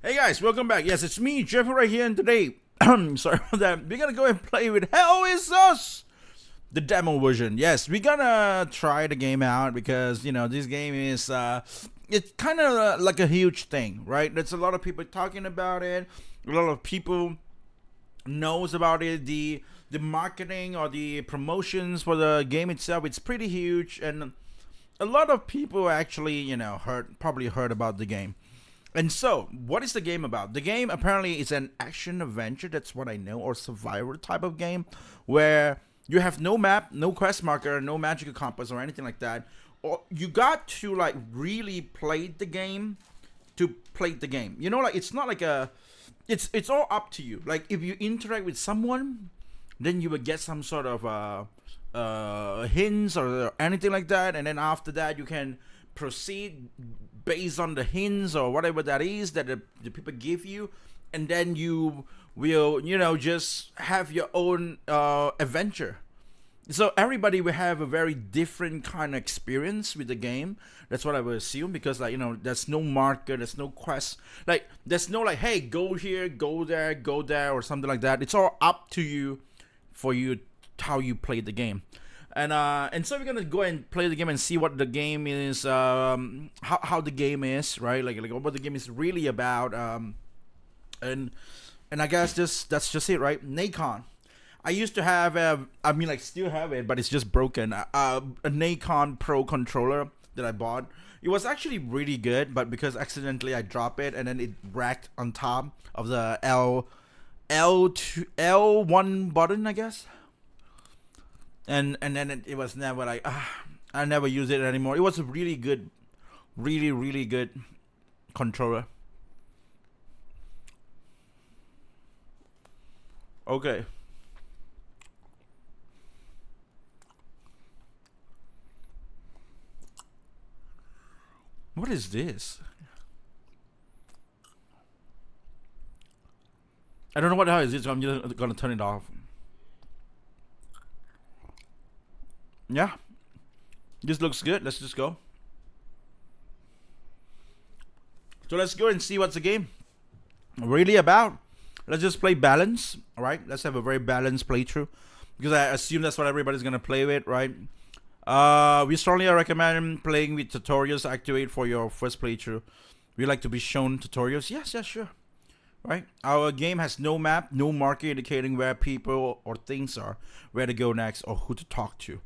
Hey guys, welcome back. Yes, it's me, Jeffu, right here, and today, sorry about that, we're gonna go and play with Hell Is Us! The demo version. Yes, we're gonna try the game out because, you know, this game is, it's kind of like a huge thing, right? There's a lot of people talking about it, a lot of people knows about it, the marketing or the promotions for the game itself, it's pretty huge, and a lot of people actually, you know, probably heard about the game. And so, what is the game about? The game apparently is an action adventure, that's what I know, or survivor type of game, where you have no map, no quest marker, no magical compass or anything like that. Or you got to like really play the game to play the game. You know, like it's not like it's all up to you. Like if you interact with someone, then you will get some sort of hints or anything like that, and then after that you can proceed based on the hints or whatever that is that the people give you, and then you will, you know, just have your own adventure. So everybody will have a very different kind of experience with the game. That's what I would assume, because, like, you know, there's no marker, there's no quest, like there's no like, hey, go here, go there or something like that. It's all up to you for you how you play the game. And so we're gonna go and play the game and see what the game is, how the game is, right? Like what the game is really about. And I guess that's just it, right? Nacon. I used to have, like still have it, but it's just broken. A Nacon Pro controller that I bought. It was actually really good, but because accidentally I dropped it and then it racked on top of the L1 button, I guess. And then it was never like, I never use it anymore. It was a really good, really good controller. Okay. What is this? I don't know what the hell is this, so I'm just gonna turn it off. Yeah, this looks good. Let's just go. So let's go and see what's the game really about. Let's just play balance. All right, let's have a very balanced playthrough, because I assume that's what everybody's gonna play with, right? We strongly recommend playing with tutorials activate for your first playthrough. We like to be shown tutorials. Yes, sure. Right, our game has no map, no marker indicating where people or things are, where to go next, or who to talk to.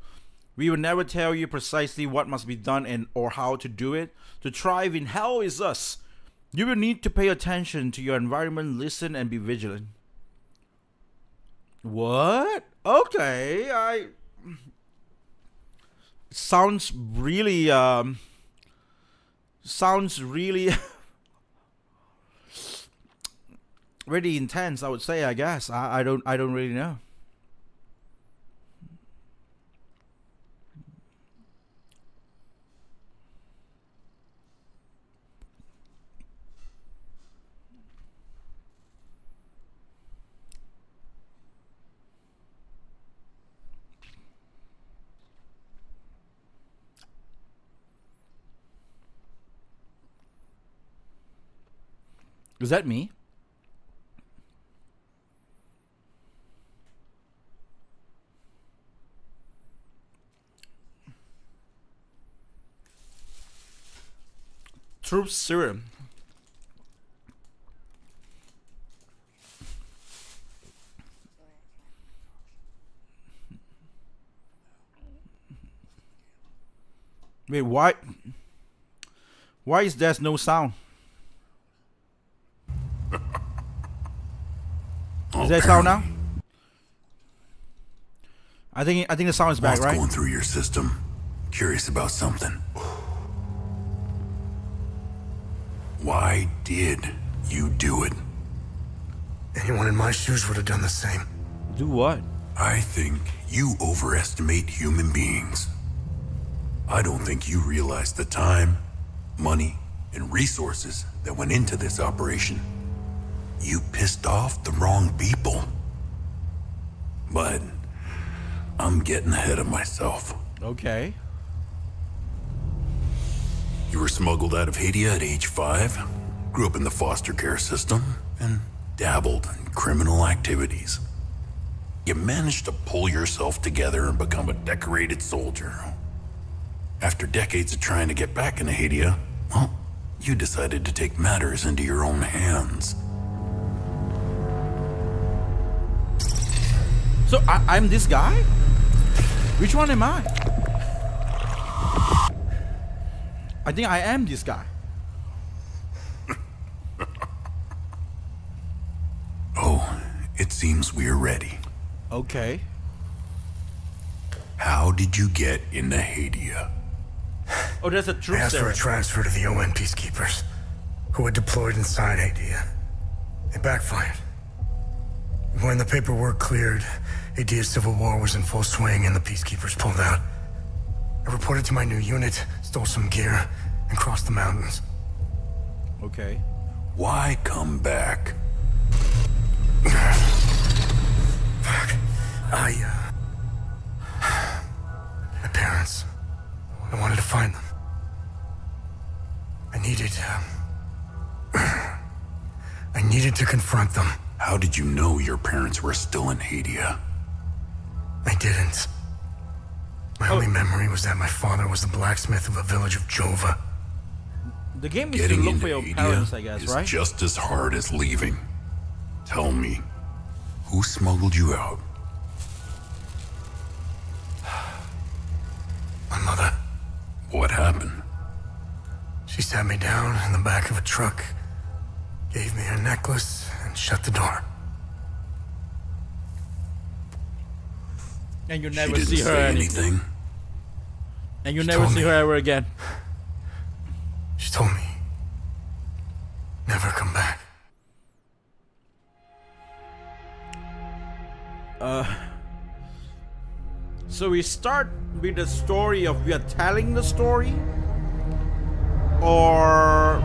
We will never tell you precisely what must be done and or how to do it. To thrive in Hell Is Us, you will need to pay attention to your environment, listen, and be vigilant. What? Okay, sounds really really intense, I would say. I guess I don't really know. Is that me? Troop serum. Wait, why is there no sound? Is there sound now? I think the sound is back, right? Going through your system, curious about something. Why did you do it? Anyone in my shoes would have done the same. Do what? I think you overestimate human beings. I don't think you realize the time, money, and resources that went into this operation. You pissed off the wrong people. But I'm getting ahead of myself. Okay. You were smuggled out of Haiti at age 5? grew up in the foster care system and dabbled in criminal activities. You managed to pull yourself together and become a decorated soldier. After decades of trying to get back into Hadia, well, you decided to take matters into your own hands. So I'm this guy? Which one am I? I think I am this guy. Oh, it seems we're ready. Okay. How did you get into Hadia? Oh, there's a I truth asked for there. a transfer to the UN peacekeepers, who were deployed inside Hadia. It backfired. When the paperwork cleared, Hadia's civil war was in full swing and the peacekeepers pulled out. I reported to my new unit, stole some gear, and crossed the mountains. Okay. Why come back? My parents. I wanted to find them. I needed to confront them. How did you know your parents were still in Hadia? I didn't. My only memory was that my father was the blacksmith of a village of Jova. The game is to Getting look into for your Hadia parents, I guess, is right? just as hard as leaving. Tell me, who smuggled you out? My mother. What happened? She sat me down in the back of a truck, gave me her necklace, and shut the door. And you She never didn't see her say any- anything. And you She never told see me. her ever again. She told me, never come back. So we start with the story of we are telling the story, or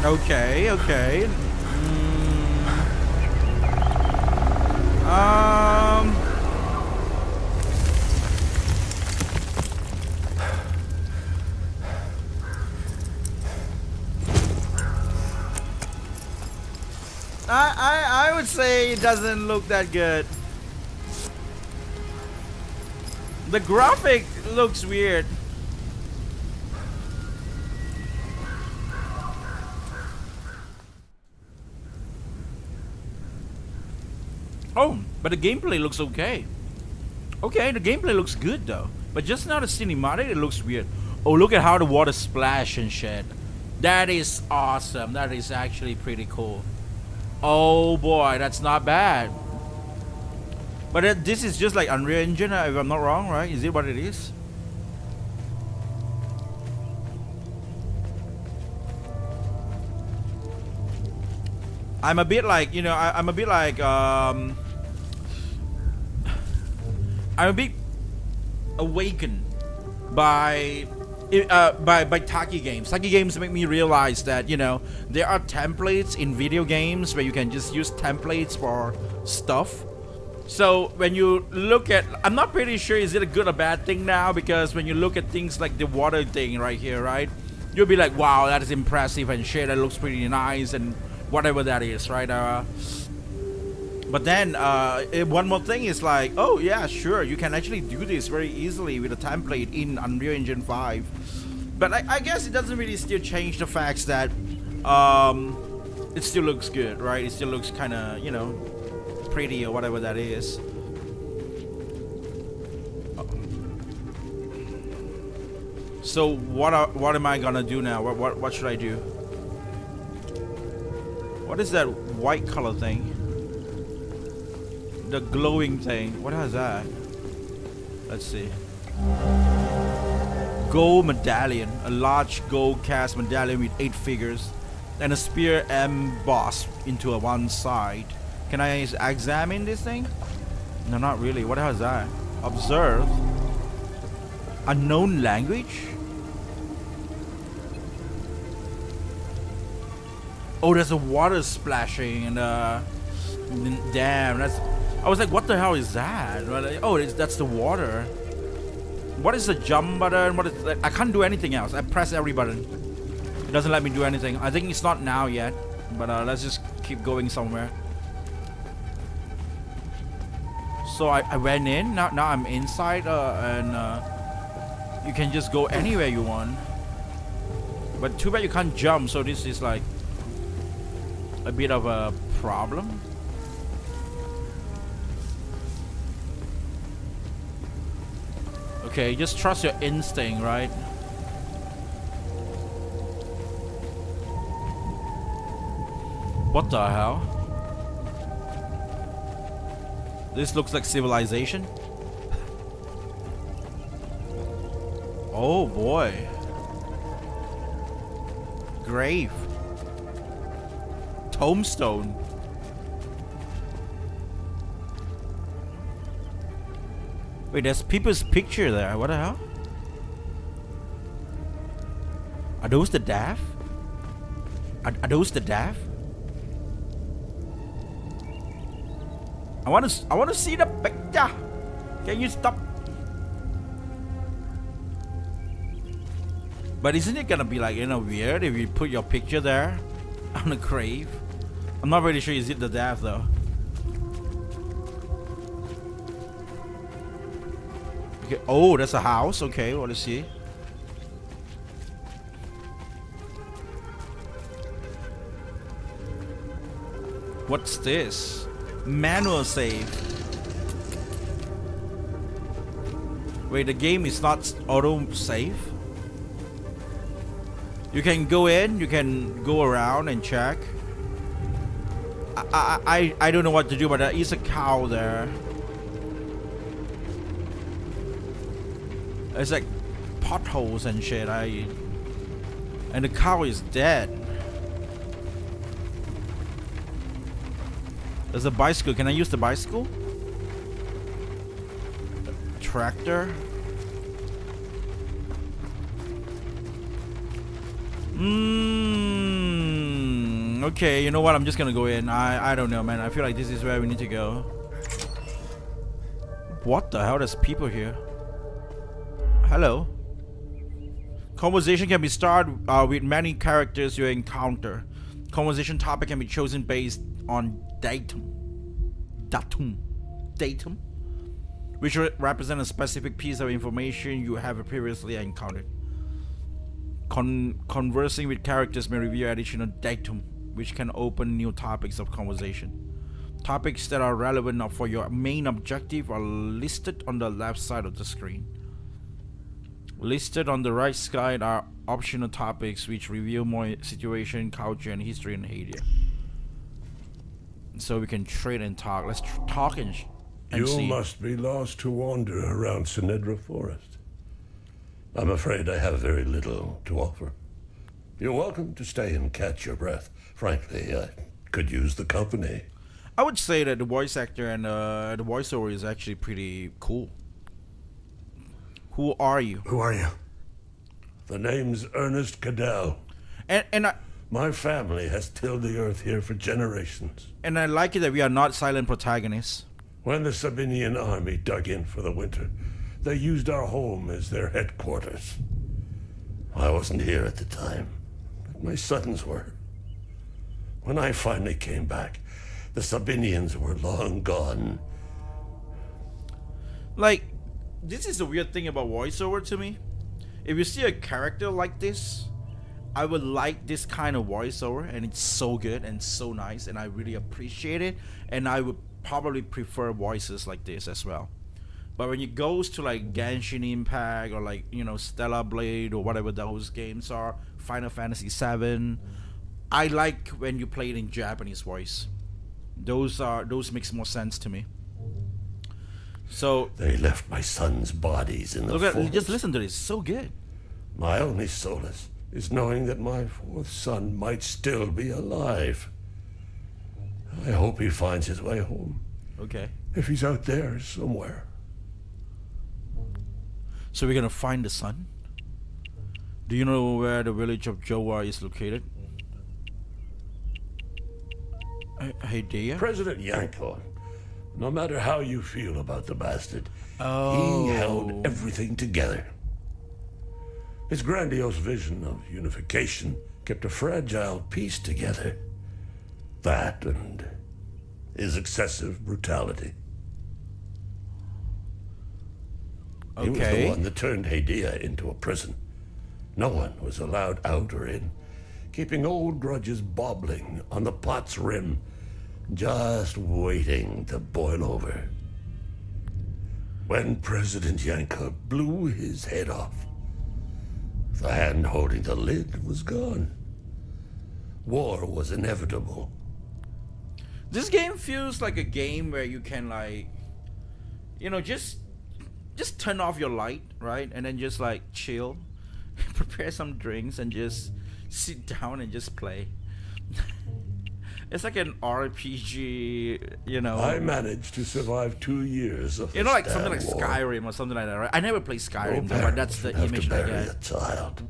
okay, okay. I would say it doesn't look that good. The graphic looks weird. Oh, but the gameplay looks okay. Okay, the gameplay looks good though. But just now the cinematic, it looks weird. Oh, look at how the water splash and shit. That is awesome. That is actually pretty cool. Oh boy, that's not bad. But this is just like Unreal Engine, if I'm not wrong, right? Is it what it is? I'm a bit like, you know, I'm a bit like, I'm a bit awakened by Taki games. Taki games make me realize that, you know, there are templates in video games where you can just use templates for stuff. So when you look at, I'm not pretty sure is it a good or bad thing now, because when you look at things like the water thing right here, right, you'll be like, wow, that is impressive and shit, that looks pretty nice and whatever that is, right? But then one more thing is like, oh yeah, sure, you can actually do this very easily with a template in Unreal Engine 5. But I guess it doesn't really still change the facts that it still looks good, right? It still looks kind of, you know, pretty or whatever that is. So what am I gonna do now? What should I do? What is that white color thing? The glowing thing. What is that? Let's see. Gold medallion. A large gold cast medallion with 8 figures. And a spear embossed into one side. Can I examine this thing? No, not really. What the hell is that? Observe. Unknown language? Oh, there's a water splashing and damn, that's. I was like, what the hell is that? Oh, that's the water. What is the jump button? What is I can't do anything else. I press every button. It doesn't let me do anything. I think it's not now yet, but let's just keep going somewhere. So I went in. Now I'm inside, and you can just go anywhere you want. But too bad you can't jump. So this is like a bit of a problem. Okay, just trust your instinct, right? What the hell? This looks like civilization. Oh boy. Grave. Tombstone. Wait, there's people's picture there. What the hell? Are those the deaf? Are those the deaf? I want to see the picture. Can you stop? But isn't it gonna be like, weird if you put your picture there on a grave? I'm not really sure. Is it the deaf though? Okay. Oh, that's a house. Okay, what is see? What's this? Manual save. Wait, the game is not auto save? You can go in, you can go around and check. I don't know what to do, but there is a cow there. It's like potholes and shit. And the cow is dead. There's a bicycle. Can I use the bicycle? Tractor. Okay, you know what? I'm just gonna go in. I don't know, man. I feel like this is where we need to go. What the hell? There's people here. Hello. Conversation can be started with many characters you encounter. Conversation topic can be chosen based on datum, which represent a specific piece of information you have previously encountered. Conversing with characters may reveal additional datum, which can open new topics of conversation. Topics that are relevant for your main objective are listed on the left side of the screen. Listed on the right side are optional topics which reveal more situation, culture, and history in Hadia. So we can trade and talk. Let's talk and You see. must be lost to wander around Sinedra Forest. I'm afraid I have very little to offer. You're welcome to stay and catch your breath. Frankly, I could use the company. I would say that the voice actor and the voiceover is actually pretty cool. Who are you? Who are you? The name's Ernest Cadell. And My family has tilled the earth here for generations. I like it that we are not silent protagonists. When the Sabinian army dug in for the winter, they used our home as their headquarters. I wasn't here at the time, but my sons were. When I finally came back, the Sabinians were long gone. Like, this is the weird thing about voiceover to me. If you see a character like this, I would like this kind of voiceover, and it's so good and so nice, and I really appreciate it, and I would probably prefer voices like this as well. But when it goes to like Genshin Impact or like, Stellar Blade or whatever those games are, Final Fantasy VII, I like when you play it in Japanese voice. Those makes more sense to me. So They left my sons' bodies in the forest. just listen to this. So good. My only solace is knowing that my fourth son might still be alive. I hope he finds his way home. Okay. If he's out there somewhere. So we're gonna find the sun. Do you know where the village of Jowa is located? Idea? President Yanko, no matter how you feel about the bastard, Oh. he held everything together. His grandiose vision of unification kept a fragile peace together. That and his excessive brutality. He was the Okay. one that turned Hadia into a prison. No one was allowed out or in, keeping old grudges bobbling on the pot's rim, just waiting to boil over. When President Yanko blew his head off, the hand holding the lid was gone. War was inevitable. This game feels like a game where you can like, you know, just turn off your light, right? And then just like chill, prepare some drinks and just sit down and just play. It's like an RPG, you know. I managed to survive 2 years of You know, like this something like damn war. Skyrim or something like that, right? I never played Skyrim, No but parent that's the should have image to I bury get. a child.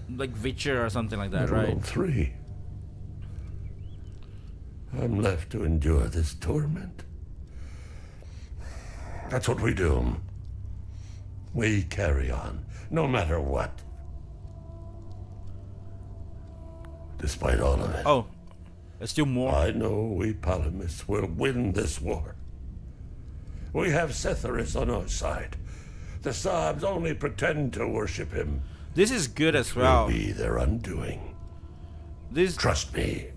Like Witcher or something like that, Let alone right? 3. I'm left to endure this torment. That's what we do. We carry on, no matter what. Despite all of it, Oh, there's still more. I know we Palamists will win this war. We have Setharis on our side. The Sabs only pretend to worship him. This is good as Will well. be their undoing. This Trust me.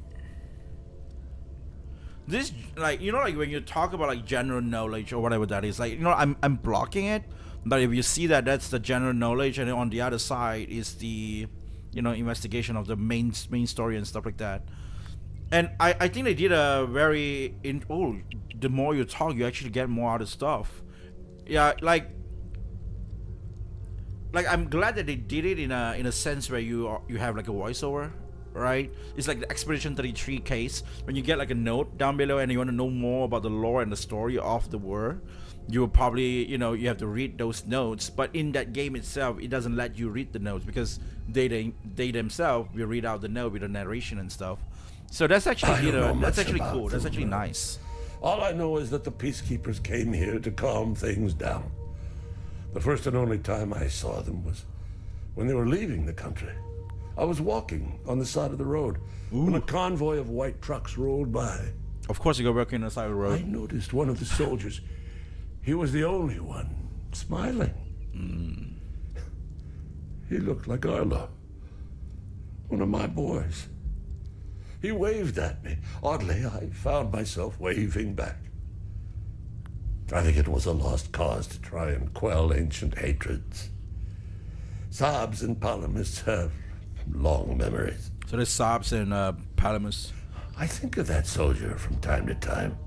this like, you know, like when you talk about like general knowledge or whatever that is, like, you know, I'm blocking it, but if you see that that's the general knowledge, and then on the other side is the, you know, investigation of the main story and stuff like that. And I think they did a very the more you talk, you actually get more out of stuff. Yeah, like I'm glad that they did it in a sense where you have like a voiceover, right? It's like the Expedition 33 case when you get like a note down below and you want to know more about the lore and the story of the war. You will probably, you know, you have to read those notes, but in that game itself, it doesn't let you read the notes because they themselves will read out the note with the narration and stuff. So that's actually, I you don't know, know that's much actually about cool. That's them, actually nice. All I know is that the peacekeepers came here to calm things down. The first and only time I saw them was when they were leaving the country. I was walking on the side of the road when a convoy of white trucks rolled by. Of course, you go working on the side of the I road. noticed one of the soldiers. He was the only one smiling. He looked like Arlo, one of my boys. He waved at me. Oddly, I found myself waving back. I think it was a lost cause to try and quell ancient hatreds. Sabs and Palamists have long memories. So there's Sabs and Palamus. I think of that soldier from time to time.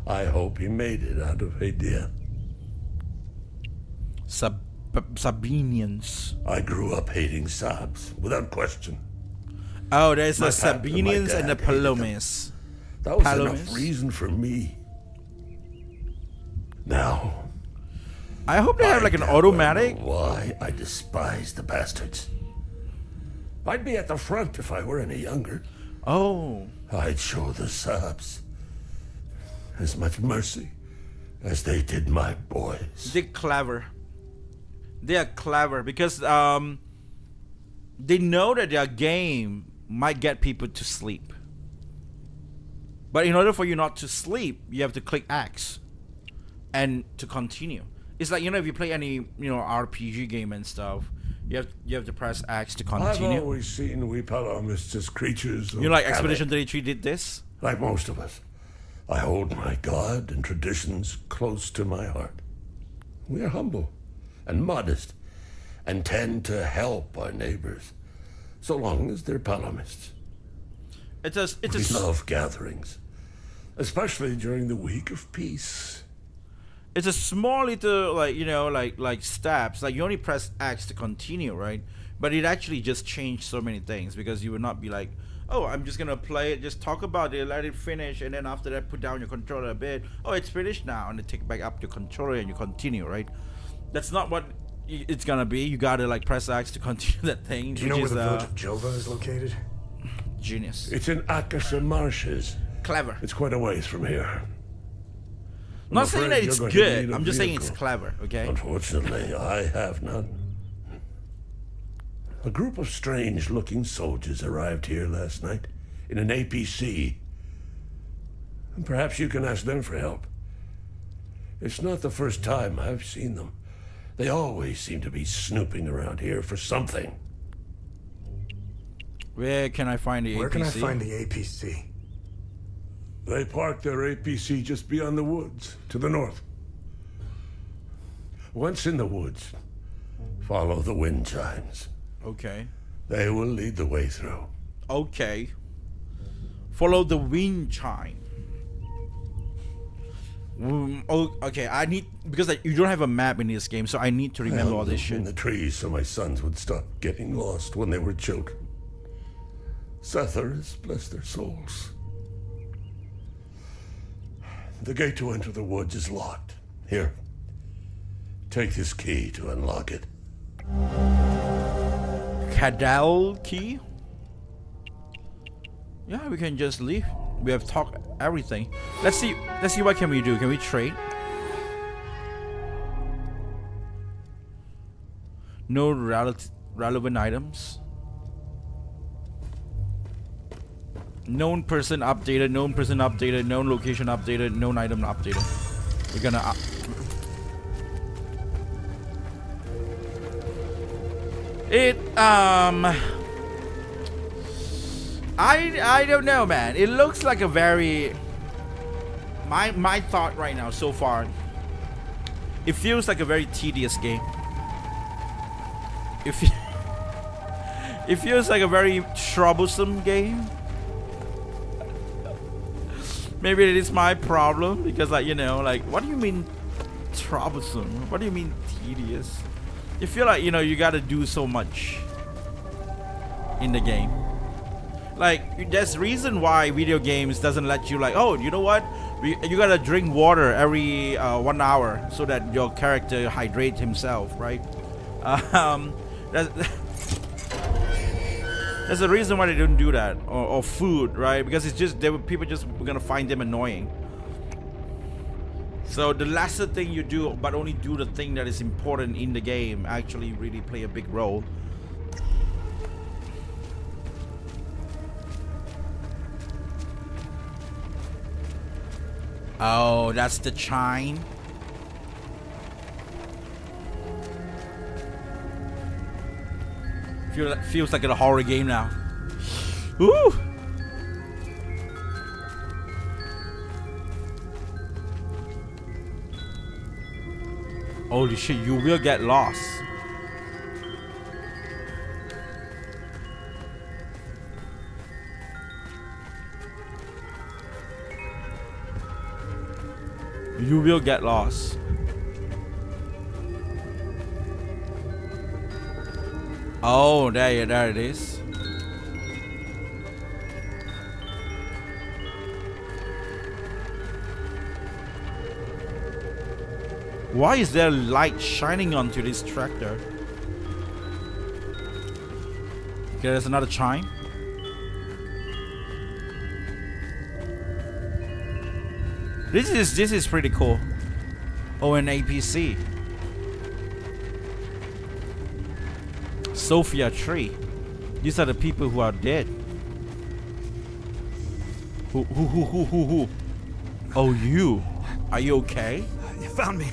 I hope he made it out of Hadia. Sabinians. I grew up hating Sabs, without question. Oh, there's the My pap and my Sabinians and the dad hated them. Palomes. That was Palamis? enough reason for me. Now, I hope they have like an damn well automatic. know why I despise the bastards. I'd be at the front if I were any younger. Oh, I'd show the Sabs as much mercy as they did my boys. they're clever. They are clever because they know that their game might get people to sleep. But in order for you not to sleep, you have to click X and to continue. It's like, you know, if you play any, you know, RPG game and stuff, you have to press X to I've continue. always seen we Palamists as creatures of You know, like habit. Expedition 33 did this. Like most of us, I hold my God and traditions close to my heart. We are humble and modest and tend to help our neighbors, so long as they're Palamists. It's a We love gatherings, especially during the week of peace. it's a small little, like, you know, like steps. Like you only press X to continue, right? But it actually just changed so many things because you would not be like, oh, I'm just gonna play it, just talk about it, let it finish, and then after that put down your controller a bit. Oh, it's finished now, and then take back up your controller and you continue, right? That's not what it's gonna be. You gotta like press X to continue that thing. Do you know which where is the village of Jova is located? genius. It's in Akasha Marshes, Clever. It's quite a ways from here. I'm not saying that afraid it's you're going to good. need a I'm just saying it's vehicle. clever, okay? Unfortunately, I have none. A group of strange-looking soldiers arrived here last night in an APC. And perhaps you can ask them for help. It's not the first time I've seen them. They always seem to be snooping around here for something. Where can I find the APC? Where can I find the APC? They parked their APC just beyond the woods, to the north. Once in the woods, follow the wind chimes. Okay. They will lead the way through. Okay. Follow the wind chime. Oh, okay. I need because you don't have a map in this game, so I need to remember all this In shit. the trees so my sons would stop getting lost when they were children. Sethlers, bless their souls. The gate to enter the woods is locked. Here, take this key to unlock it. Cadal key? Yeah, we can just leave. We have talked everything. Let's see what can we do. Can we trade? No relevant items. Known person updated, known person updated, known location updated, known item updated. We're gonna I don't know, man. It looks like a very my thought right now so far. It feels like a very tedious game. It feels like a very troublesome game. Maybe it is my problem because, like, you know, like, what do you mean troublesome? What do you mean tedious? You feel like, you know, you gotta do so much in the game. Like, there's reason why video games doesn't let you, like, oh, you know what? You gotta drink water every 1 hour so that your character hydrates himself, right? There's a reason why they don't do that, or food, right? Because it's just people just gonna find them annoying. So the lesser thing you do, but only do the thing that is important in the game, actually really play a big role. Oh, that's the chime. Feels like a horror game now. Woo! Holy shit, you will get lost. You will get lost. Oh, there it is. Why is there light shining onto this tractor? Okay, there's another chime. This is pretty cool. Oh, an APC. Sophia Tree. These are the people who are dead. Who? Oh, you. Are you okay? You found me.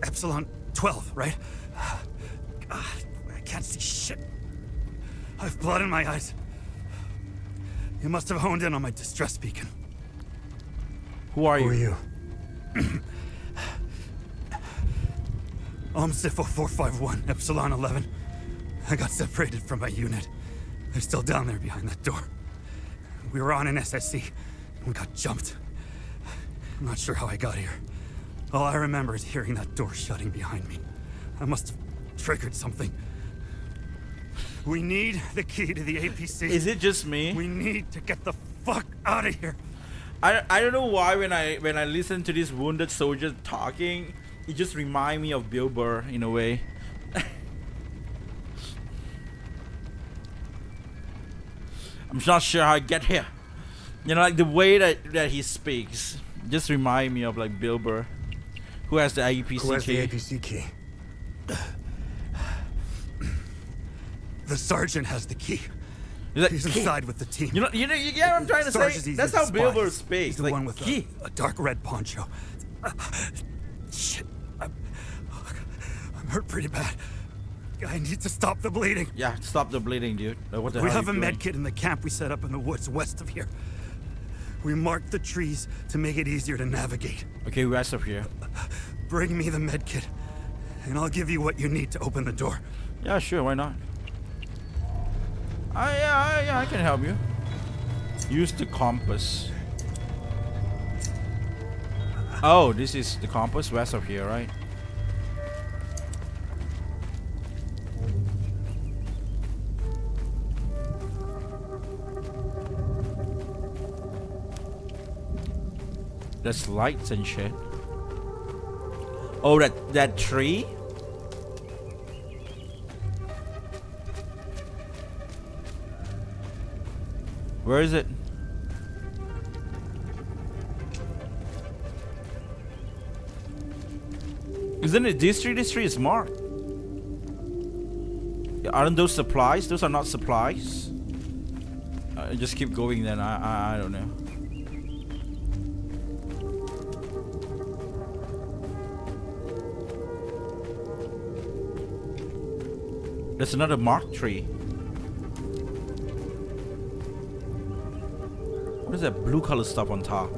Epsilon 12, right? God, I can't see shit. I have blood in my eyes. You must have honed in on my distress beacon. Who are you? Who are you? Sifo 451, Epsilon 11. I got separated from my unit. They're still down there behind that door. We were on an SSC. We got jumped. I'm not sure how I got here. All I remember is hearing that door shutting behind me. I must have triggered something. We need the key to the APC. Is it just me? We need to get the fuck out of here. I don't know why when I listen to this wounded soldier talking, it just reminds me of Bill Burr in a way. I'm not sure how I get here. You know, like the way that he speaks just remind me of like Bill Burr, who has the APC Who has key. the APC key? The sergeant has the key. He's like, He's "Key." inside with the team. You get what I'm trying to Sarge is say? easy That's to how Bill spot. Burr He's speaks. the Like, one with key. a dark red poncho. Shit. I'm hurt pretty bad. I need to stop the bleeding. Yeah, stop the bleeding, dude. Like, what the We hell have a are you med doing? kit in the camp we set up in the woods west of here. We marked the trees to make it easier to navigate. Okay, rest of here. Bring me the med kit, and I'll give you what you need to open the door. Yeah, sure, why not? Yeah, I can help you. Use the compass. Oh, this is the compass west of here, right? There's lights and shit. Oh, that tree? Where is it? Isn't it this tree? This tree is marked. Yeah, aren't those supplies? Those are not supplies. Just keep going then. I don't know. There's another marked tree. What is that blue color stuff on top?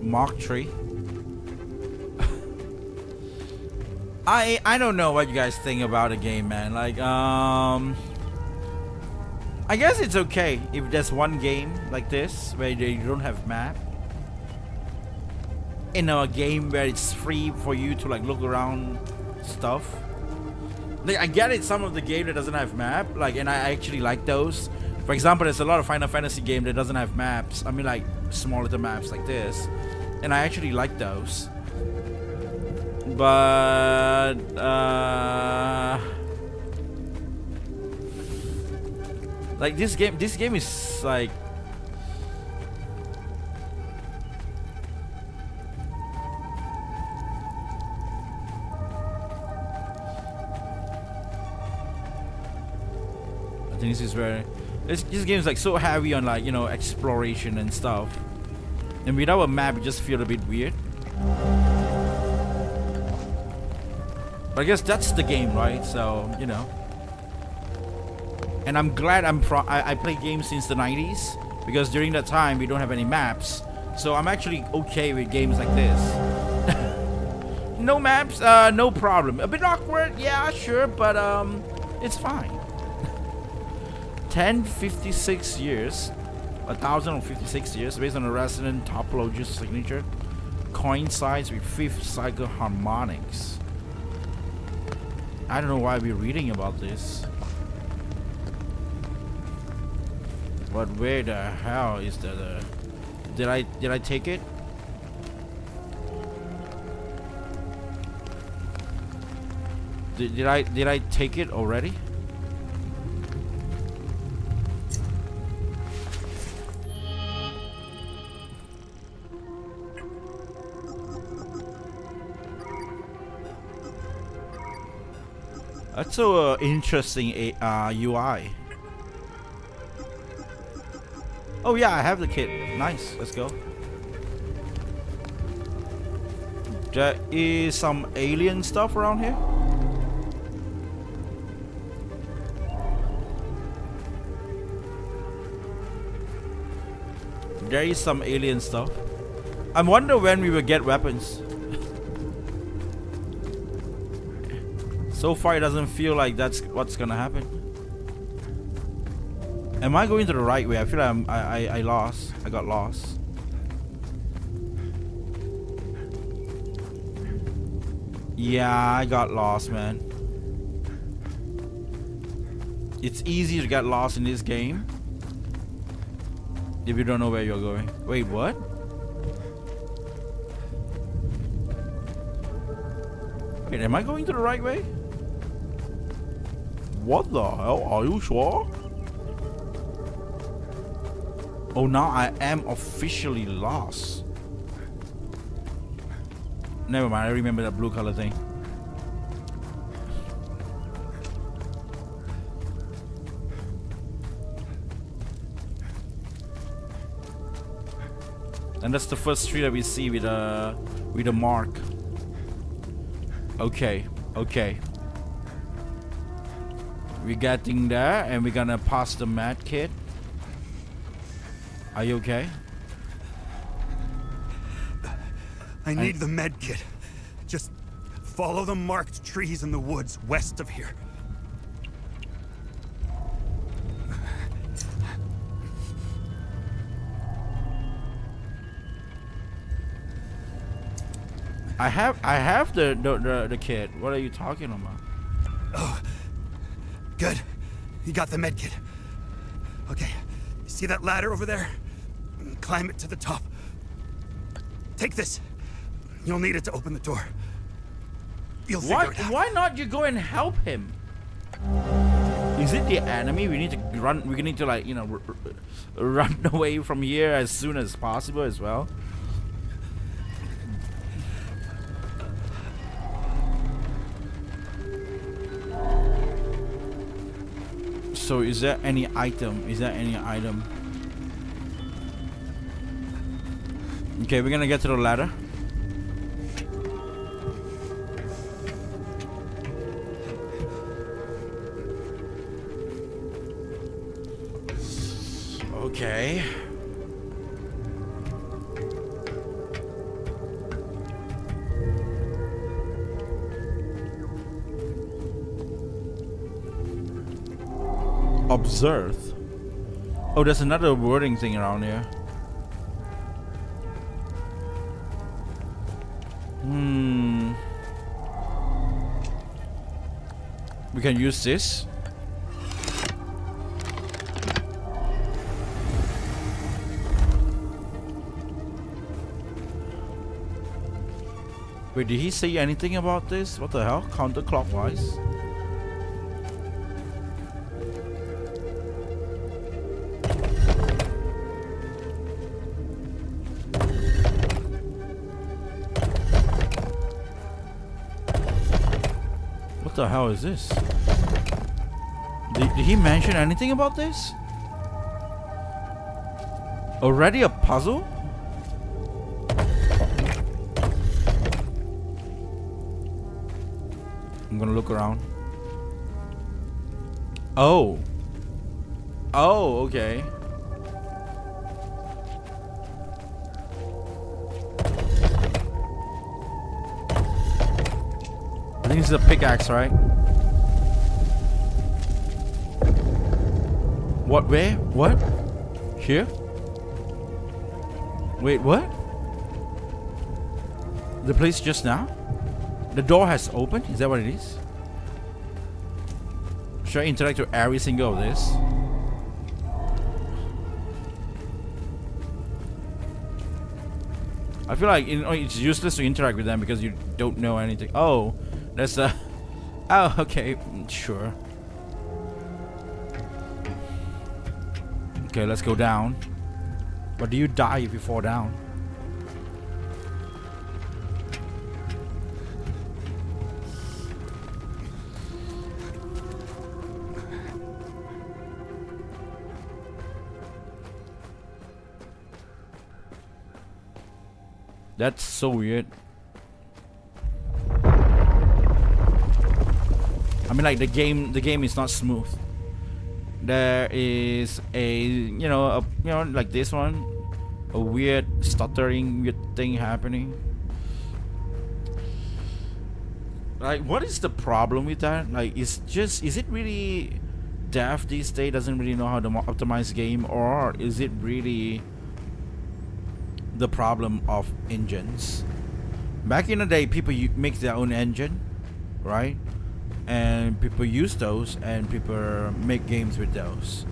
Marked tree. I don't know what you guys think about the game, man. Like, I guess it's okay if there's one game like this where you don't have map. In a game where it's free for you to like look around stuff. Like, I get it, some of the game that doesn't have map, like, and I actually like those. For example, there's a lot of Final Fantasy game that doesn't have maps. I mean, like small little maps like this, and I actually like those. But like this game is like, I think this is very, this game is like so heavy on, like, you know, exploration and stuff, and without a map it just feels a bit weird. But I guess that's the game, right? So, you know. And I'm glad I play games since the 90s, because during that time we don't have any maps. So I'm actually okay with games like this. No maps, no problem. A bit awkward, yeah, sure, but it's fine. 1056 years, 1056 years, based on a resident topologist signature, coincides with fifth cycle harmonics. I don't know why we're reading about this. But where the hell is that? Did I take it? Did I take it already? That's so interesting UI. Oh yeah, I have the kit. Nice, let's go. There is some alien stuff around here. There is some alien stuff. I wonder when we will get weapons. So far, it doesn't feel like that's what's gonna happen. Am I going to the right way? I feel like I lost. I got lost. Yeah, I got lost, man. It's easy to get lost in this game if you don't know where you're going. Wait, what? Wait, am I going to the right way? What the hell? Are you sure? Oh, now I am officially lost. Never mind, I remember that blue color thing. And that's the first tree that we see with a mark. Okay, okay. We're getting there, and we're gonna pass the med kit. Are you okay? I need the med kit. Just follow the marked trees in the woods west of here. I have the kit. What are you talking about? Oh, good. You got the med kit. Okay, see that ladder over there? Climb it to the top. Take this. You'll need it to open the door. You'll figure it out. Why not you go and help him? Is it the enemy? We need to run. We need to, like, you know, run away from here as soon as possible as well. So is there any item? Is there any item? Okay, we're gonna get to the ladder. Okay. Observe. Oh, there's another wording thing around here. We can use this. Wait, did he say anything about this? What the hell? Counterclockwise? What the hell is this? Did he mention anything about this? Already a puzzle? I'm gonna look around. Oh. Oh, okay. I think this is a pickaxe, right? What? Where? What? Here? Wait, what? The place just now? The door has opened? Is that what it is? Should I interact with every single of this? I feel like, you know, it's useless to interact with them because you don't know anything. Oh, that's a... Oh, okay, sure. Okay, let's go down. But do you die if you fall down? That's so weird. I mean, like, the game is not smooth. There is like this one, a weird stuttering weird thing happening. Like, what is the problem with that? Like, is it really Dev these days doesn't really know how to optimize game, or is it really the problem of engines? Back in the day, people make their own engine, right? And people use those, and people make games with those.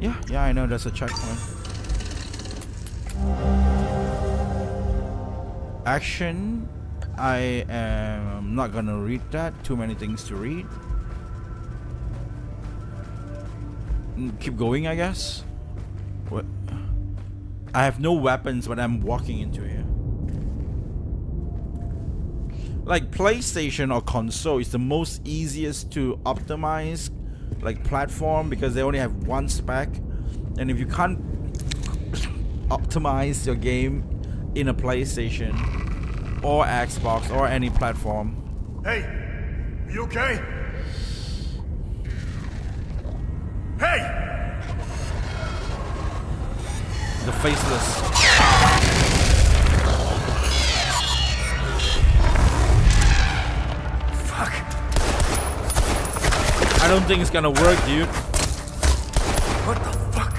Yeah, I know that's a checkpoint. Action. I am not gonna read that. Too many things to read. Keep going, I guess. What? I have no weapons, but I'm walking into here. Like PlayStation or console is the most easiest to optimize, like platform, because they only have one spec, and if you can't optimize your game in a PlayStation or Xbox or any platform. Hey, are you okay? Hey! The faceless. Fuck. I don't think it's gonna work, dude. What the fuck?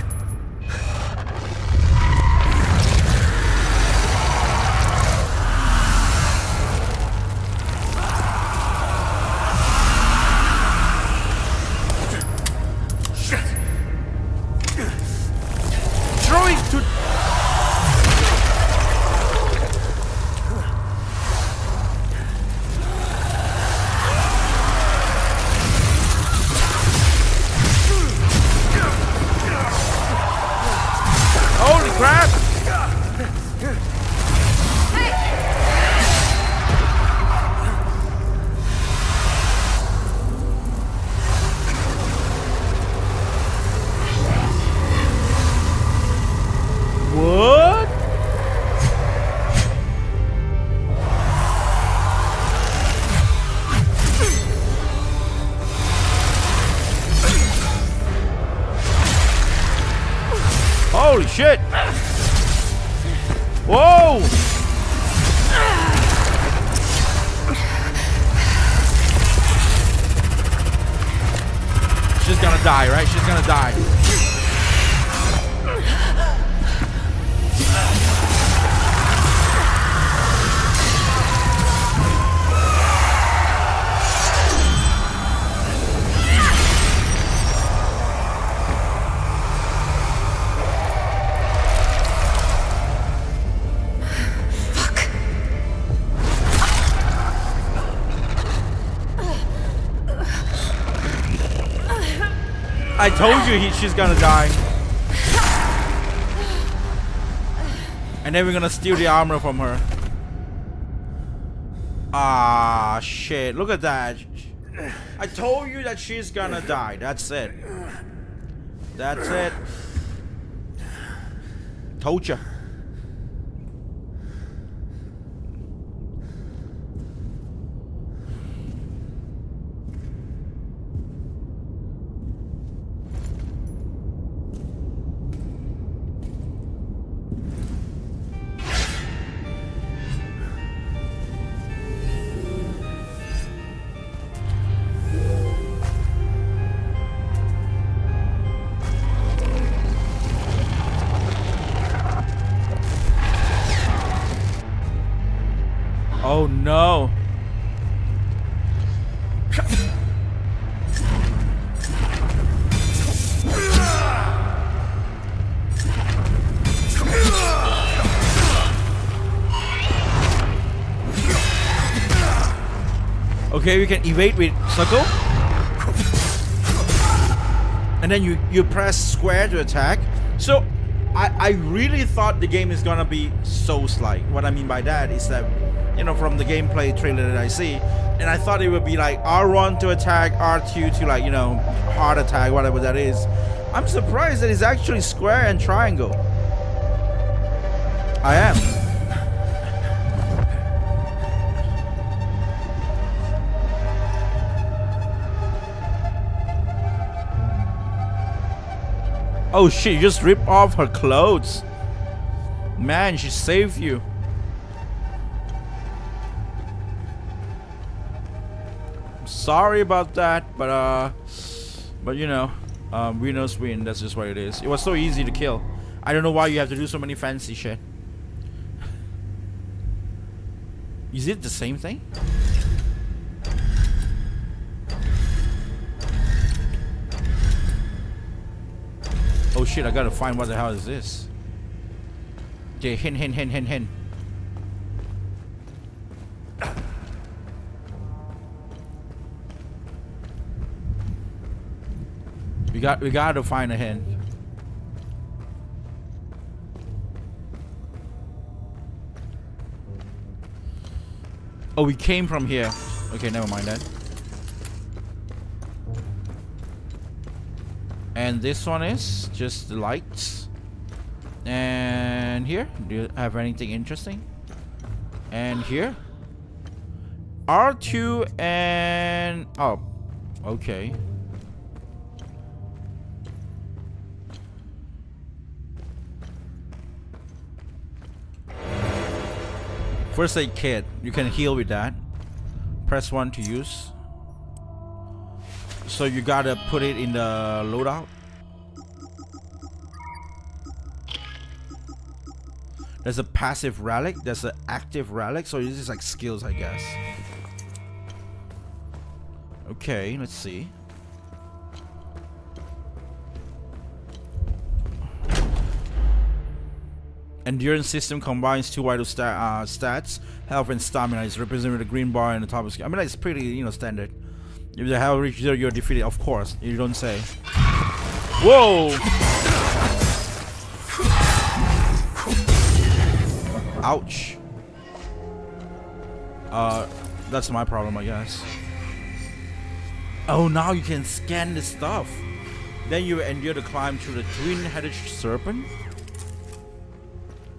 Shit! Throw it to. Holy crap! What? Holy shit! Whoa! She's gonna die, right? She's gonna die. I told you she's gonna die. And then we're gonna steal the armor from her. Ah, shit. Look at that. I told you that she's gonna die. That's it. That's it. Told ya. Oh no. Okay, we can evade with circle. And then you press square to attack. So I really thought the game is gonna be Souls-like. What I mean by that is that, you know, from the gameplay trailer that I see, and I thought it would be like R1 to attack, R2 to, like, you know, hard attack, whatever that is. I'm surprised that it's actually square and triangle. I am. Oh shit, you just ripped off her clothes. Man, she saved you. Sorry about that, but you know, winners win. That's just what it is. It was so easy to kill. I don't know why you have to do so many fancy shit. Is it the same thing? Oh shit, I gotta find what the hell is this. Okay, hen. We got to find a hint. Oh, we came from here. Okay, never mind that. And this one is just the lights. And here, do you have anything interesting? And here, R2 and oh, okay. First aid kit, you can heal with that. Press 1 to use. So you gotta put it in the loadout. There's a passive relic, there's an active relic, so this is like skills, I guess. Okay, let's see. Endurance system combines 2 vital stats. Health and stamina is represented with a green bar in the top of the screen. I mean, it's pretty, you know, standard. If the health reaches 0, you're defeated. Of course, you don't say. Whoa! Ouch. That's my problem, I guess. Oh, now you can scan the stuff. Then you endure the climb through the twin-headed serpent.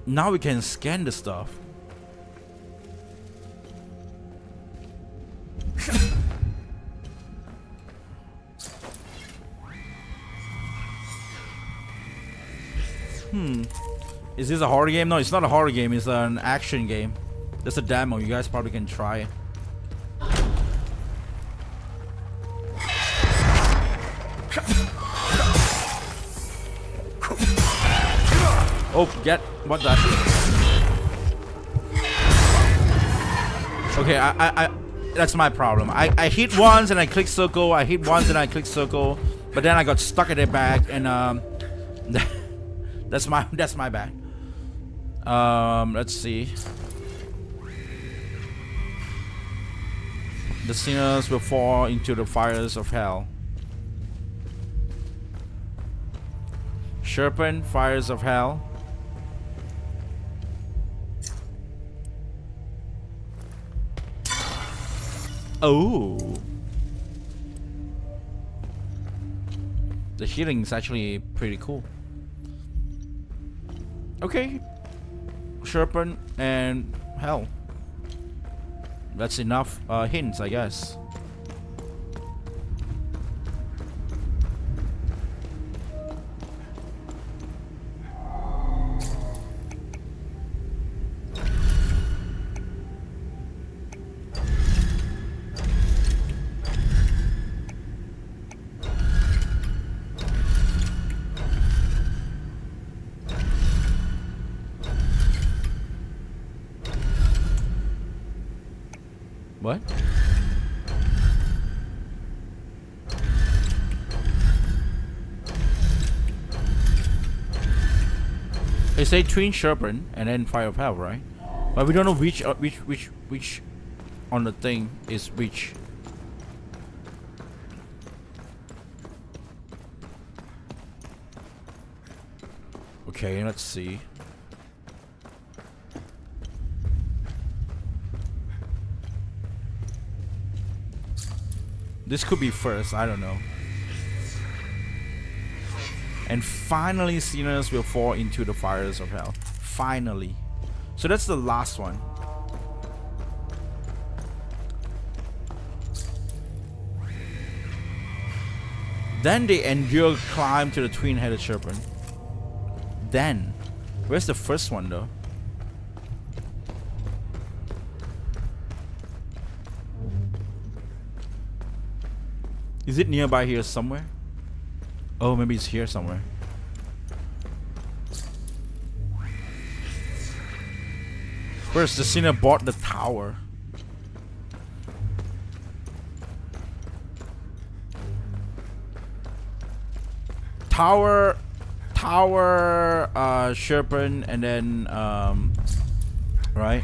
Now we can scan the stuff. Is this a horror game? No, it's not a horror game. It's an action game. That's a demo. You guys probably can try it. Oh, get what the? Okay, I that's my problem. I hit once and I click circle. I hit once and I click circle, but then I got stuck at the back, and that's my bad. Let's see. The sinners will fall into the fires of hell. Serpent, fires of hell. Oh, the healing is actually pretty cool. Okay, serpent and hell. That's enough hints, I guess. What? They say twin serpent and then fire of hell, right? But we don't know which on the thing is which. Okay, let's see. This could be first, I don't know. And finally, sinners will fall into the fires of hell. Finally. So that's the last one. Then they endure climb to the twin-headed serpent. Then, where's the first one though? Is it nearby here somewhere? Oh, maybe it's here somewhere. First, the sinner bought the tower. Tower, serpent, and then, right?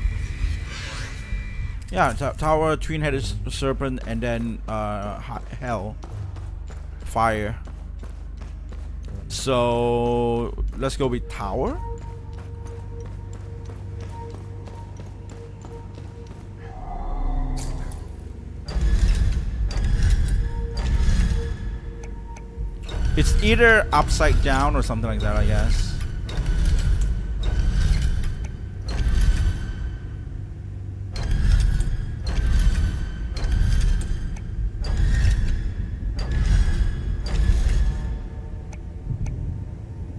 Yeah, tower, twin-headed serpent, and then hell, fire. So let's go with tower. It's either upside down or something like that, I guess.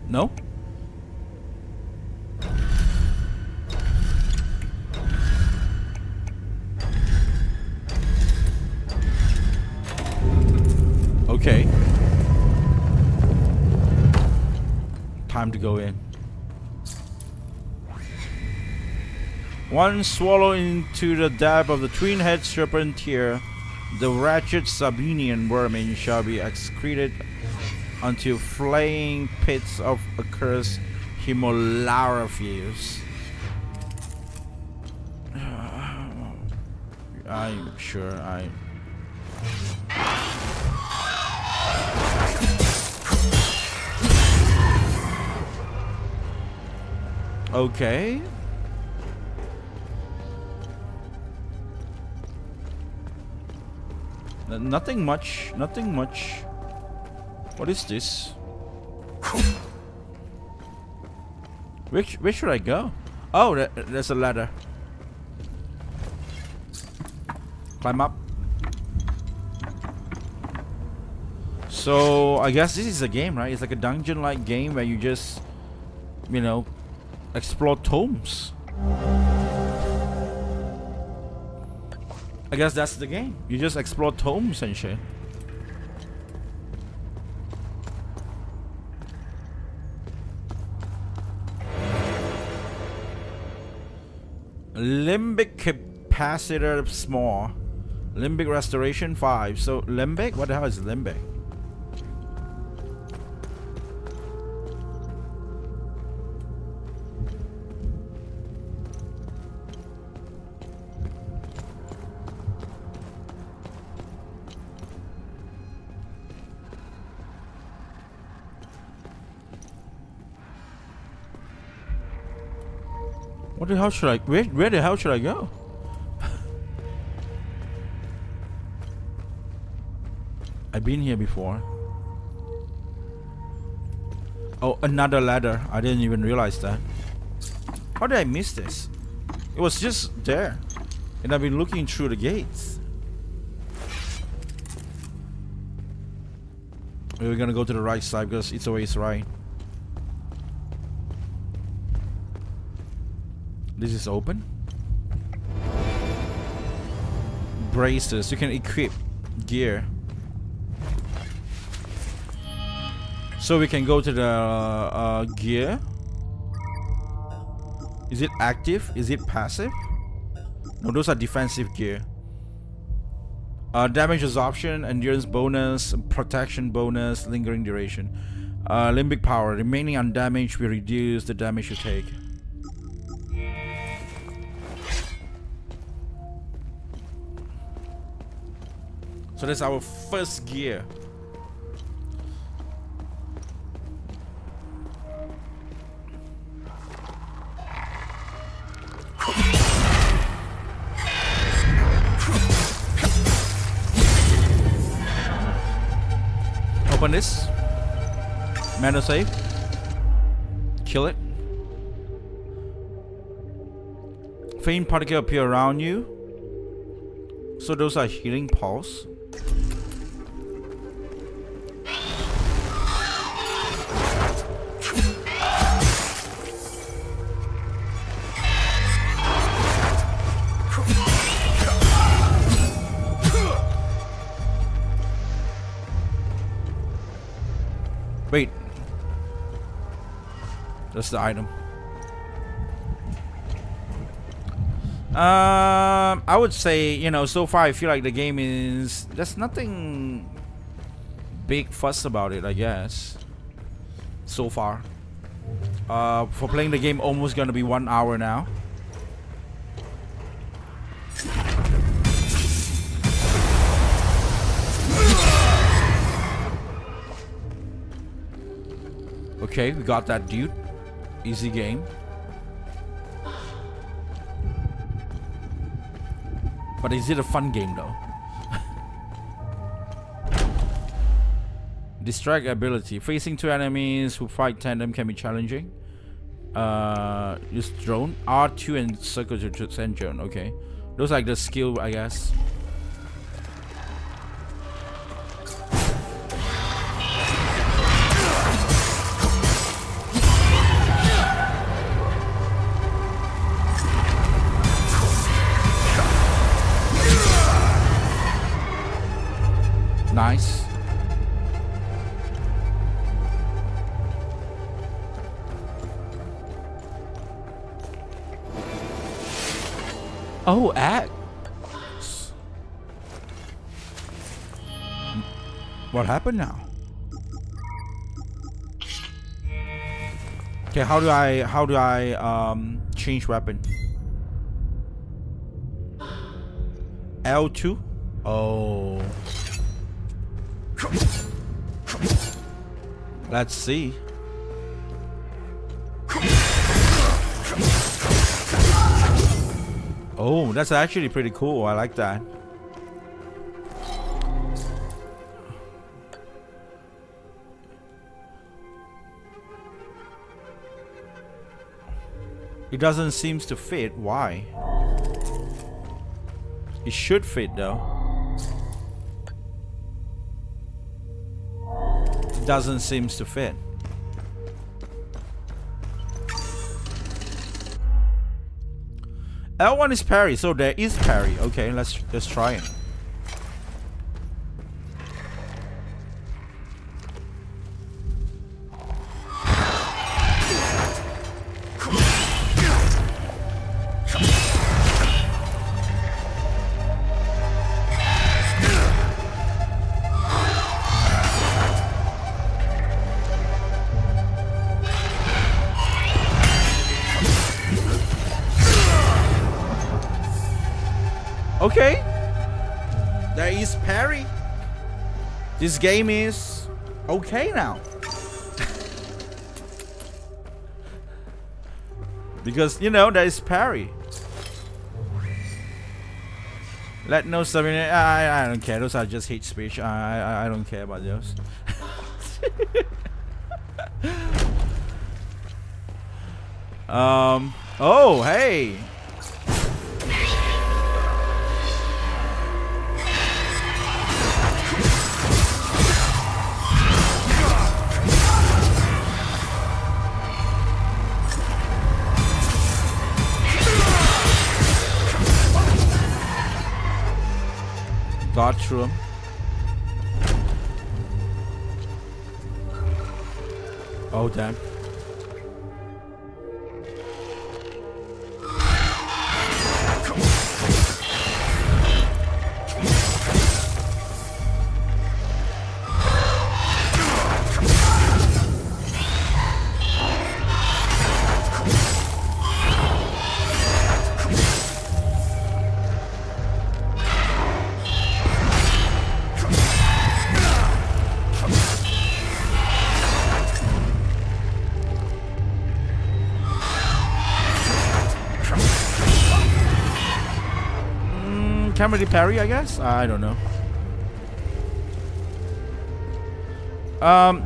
No? Okay. Time to go in. One swallow into the depth of the twin-head serpent here, the wretched Sabinian vermin shall be excreted unto flaying pits of accursed Himolarafius. I'm sure I... Okay. Nothing much. Nothing much. What is this? Where should I go? Oh, there's a ladder. Climb up. So I guess this is a game, right? It's like a dungeon-like game where you just, you know, explore tomes. I guess that's the game. You just explore tomes and shit. Limbic capacitor small. Limbic restoration 5. So limbic? What the hell is limbic? What the hell should I... Where the hell should I go? I've been here before. Oh, another ladder. I didn't even realize that. How did I miss this? It was just there. And I've been looking through the gates. We're gonna go to the right side because it's always right. This is open. Braces. You can equip gear. So we can go to the gear. Is it active? Is it passive? No, those are defensive gear. Damage absorption, endurance bonus, protection bonus, lingering duration. Limbic power. Remaining undamaged will reduce the damage you take. So that's our first gear. Open this. Mana save. Kill it. Faint particle appear around you. So those are healing pulse. Wait. That's the item. I would say, you know, so far I feel like the game is... There's nothing big fuss about it, I guess. So far. For playing the game almost gonna be 1 hour now. Okay, we got that dude. Easy game. But is it a fun game though? Distract ability. Facing two enemies who fight tandem can be challenging. Use drone. R2 and circle to send drone. Okay. Those are like the skill, I guess. Nice. Oh, act. What happened now? Okay, how do I change weapon? L2? Oh. Let's see. Oh, that's actually pretty cool. I like that. It doesn't seem to fit. Why? It should fit though. It doesn't seem to fit. L1 is parry, so there is parry. Okay, let's try it. Okay, there is parry. This game is okay now. Because, you know, there is parry. Let no summon. I don't care. Those are just hate speech. I don't care about those. Oh, hey. Got through him. Oh, damn. Can't really parry, I guess. I don't know.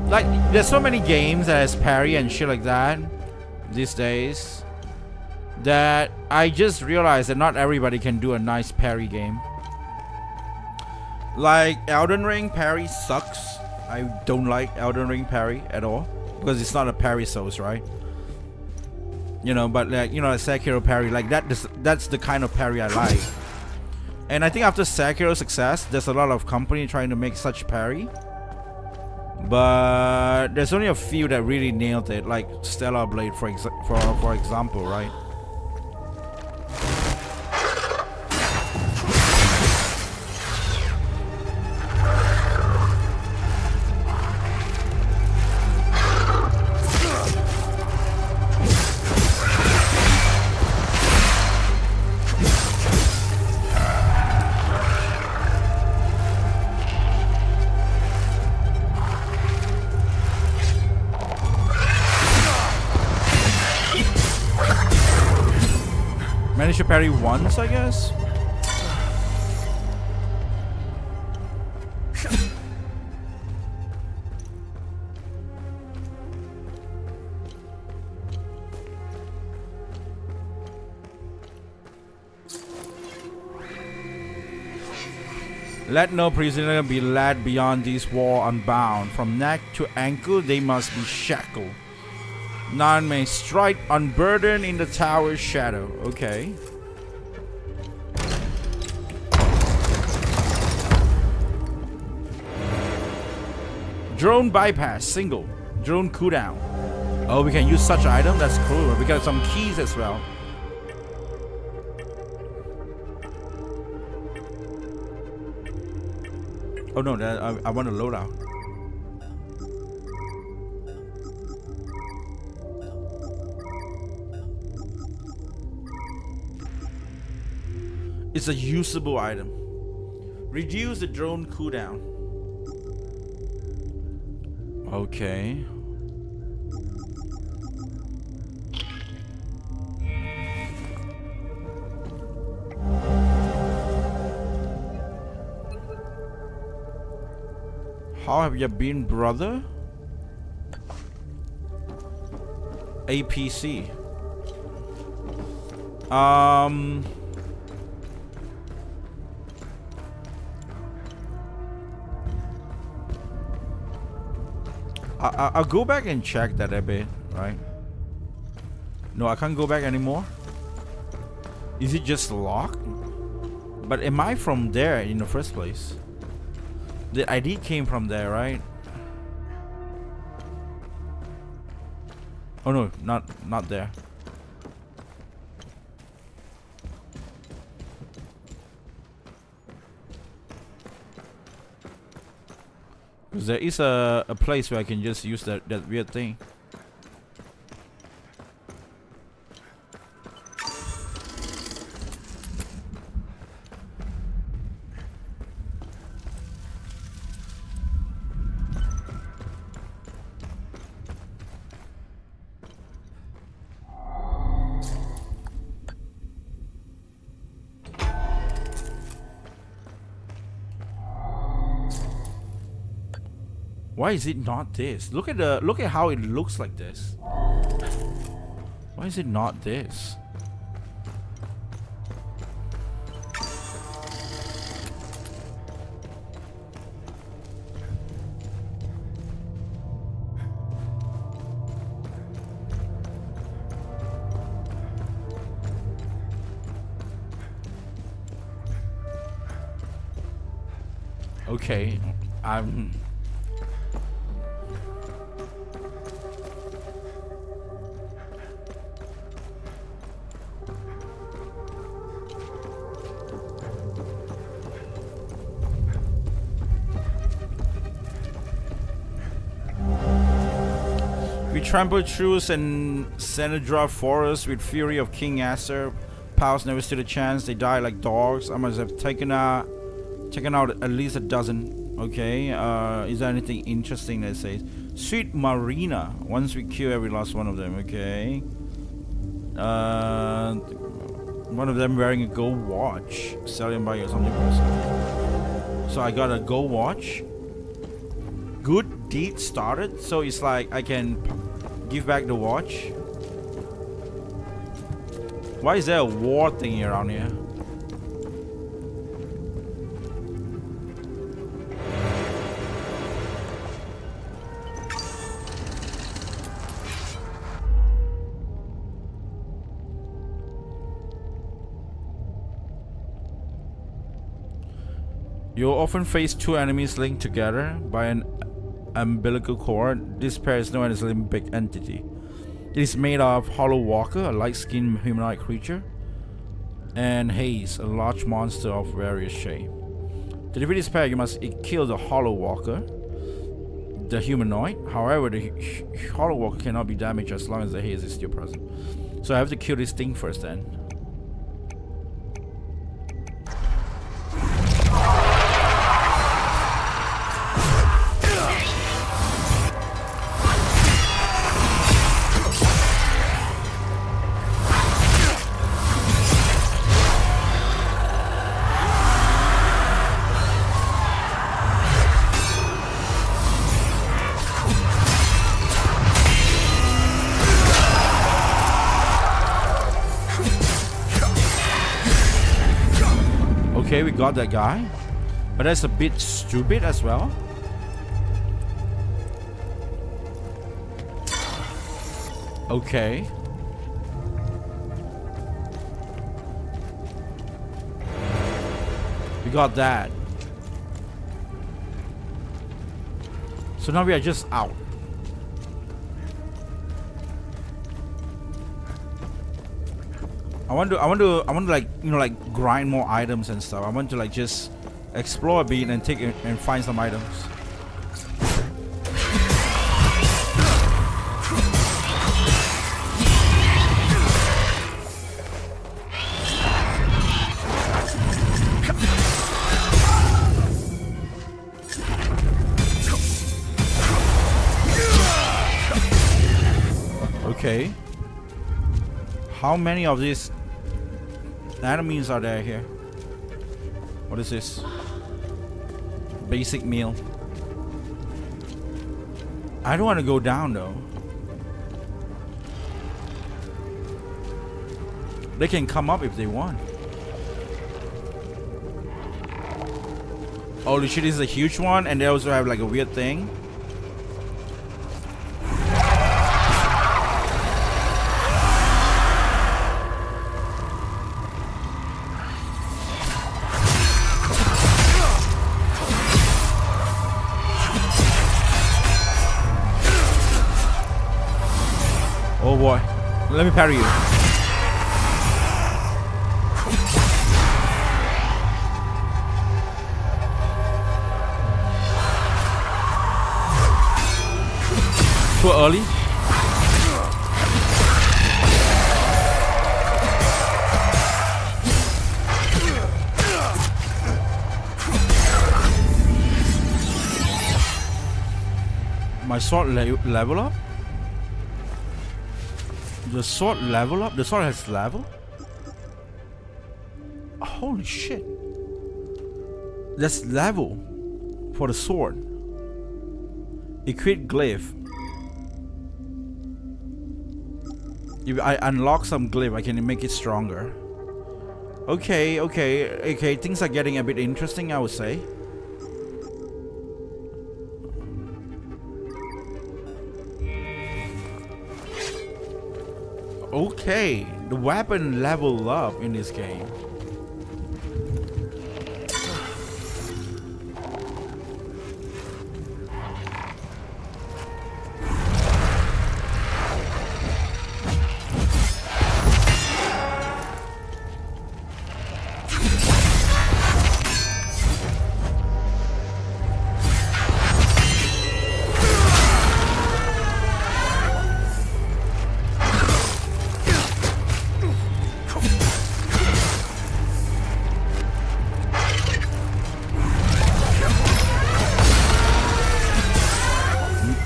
Like there's so many games that has parry and shit like that these days that I just realized that not everybody can do a nice parry game. Like Elden Ring parry sucks. I don't like Elden Ring parry at all because it's not a parry Souls, right? You know, but like, you know, a Sekiro parry like that. That's the kind of parry I like. And I think after Sekiro's success, there's a lot of company trying to make such parry. But there's only a few that really nailed it, like Stellar Blade for example, right? managed to parry once, I guess. Let no prisoner be led beyond these walls unbound. From neck to ankle they must be shackled. None may strike unburdened in the tower's shadow. Okay. Drone bypass, single. Drone cooldown. Oh, we can use such item? That's cool. We got some keys as well. Oh no, that I want to load out. It's a usable item. Reduce the drone cooldown. Okay. How have you been, brother? APC. I'll go back and check that a bit, right? No, I can't go back anymore. Is it just locked? But am I from there in the first place? The ID came from there, right? Oh no, not there. Because there is a place where I can just use that weird thing. Why is it not this? Look at how it looks like this. Why is it not this? Okay, we trampled through Senedra forest with fury of King Aster. Pals never stood a chance. They died like dogs. I must have taken out at least a dozen. Okay. Is there anything interesting that says? Sweet Marina. Once we kill every last one of them. Okay. One of them wearing a gold watch. Selling by something. So I got a gold watch. Good deed started. So it's like I can give back the watch. Why is there a war thing around here? You'll often face two enemies linked together by an umbilical cord. This pair is known as a limbic entity. It is made of Hollow Walker, a light-skinned humanoid creature, and Haze, a large monster of various shape. To defeat this pair, you must kill the Hollow Walker, the humanoid. However, the Hollow Walker cannot be damaged as long as the Haze is still present. So I have to kill this thing first then. got that guy, but that's a bit stupid as well. Okay. We got that. So now we are just out. I want to like, you know, like grind more items and stuff. I want to like just explore a bit and take it and find some items. Okay. How many of these enemies are there here? What is this? Basic meal. I don't want to go down though. They can come up if they want. Holy shit, this is a huge one, and they also have like a weird thing. Oh boy, let me parry you. Too early. My sword level up? The sword level up? The sword has level? Holy shit. That's level for the sword. Equip glyph. If I unlock some glyph, I can make it stronger. Okay. Things are getting a bit interesting, I would say. Okay, the weapon level up in this game.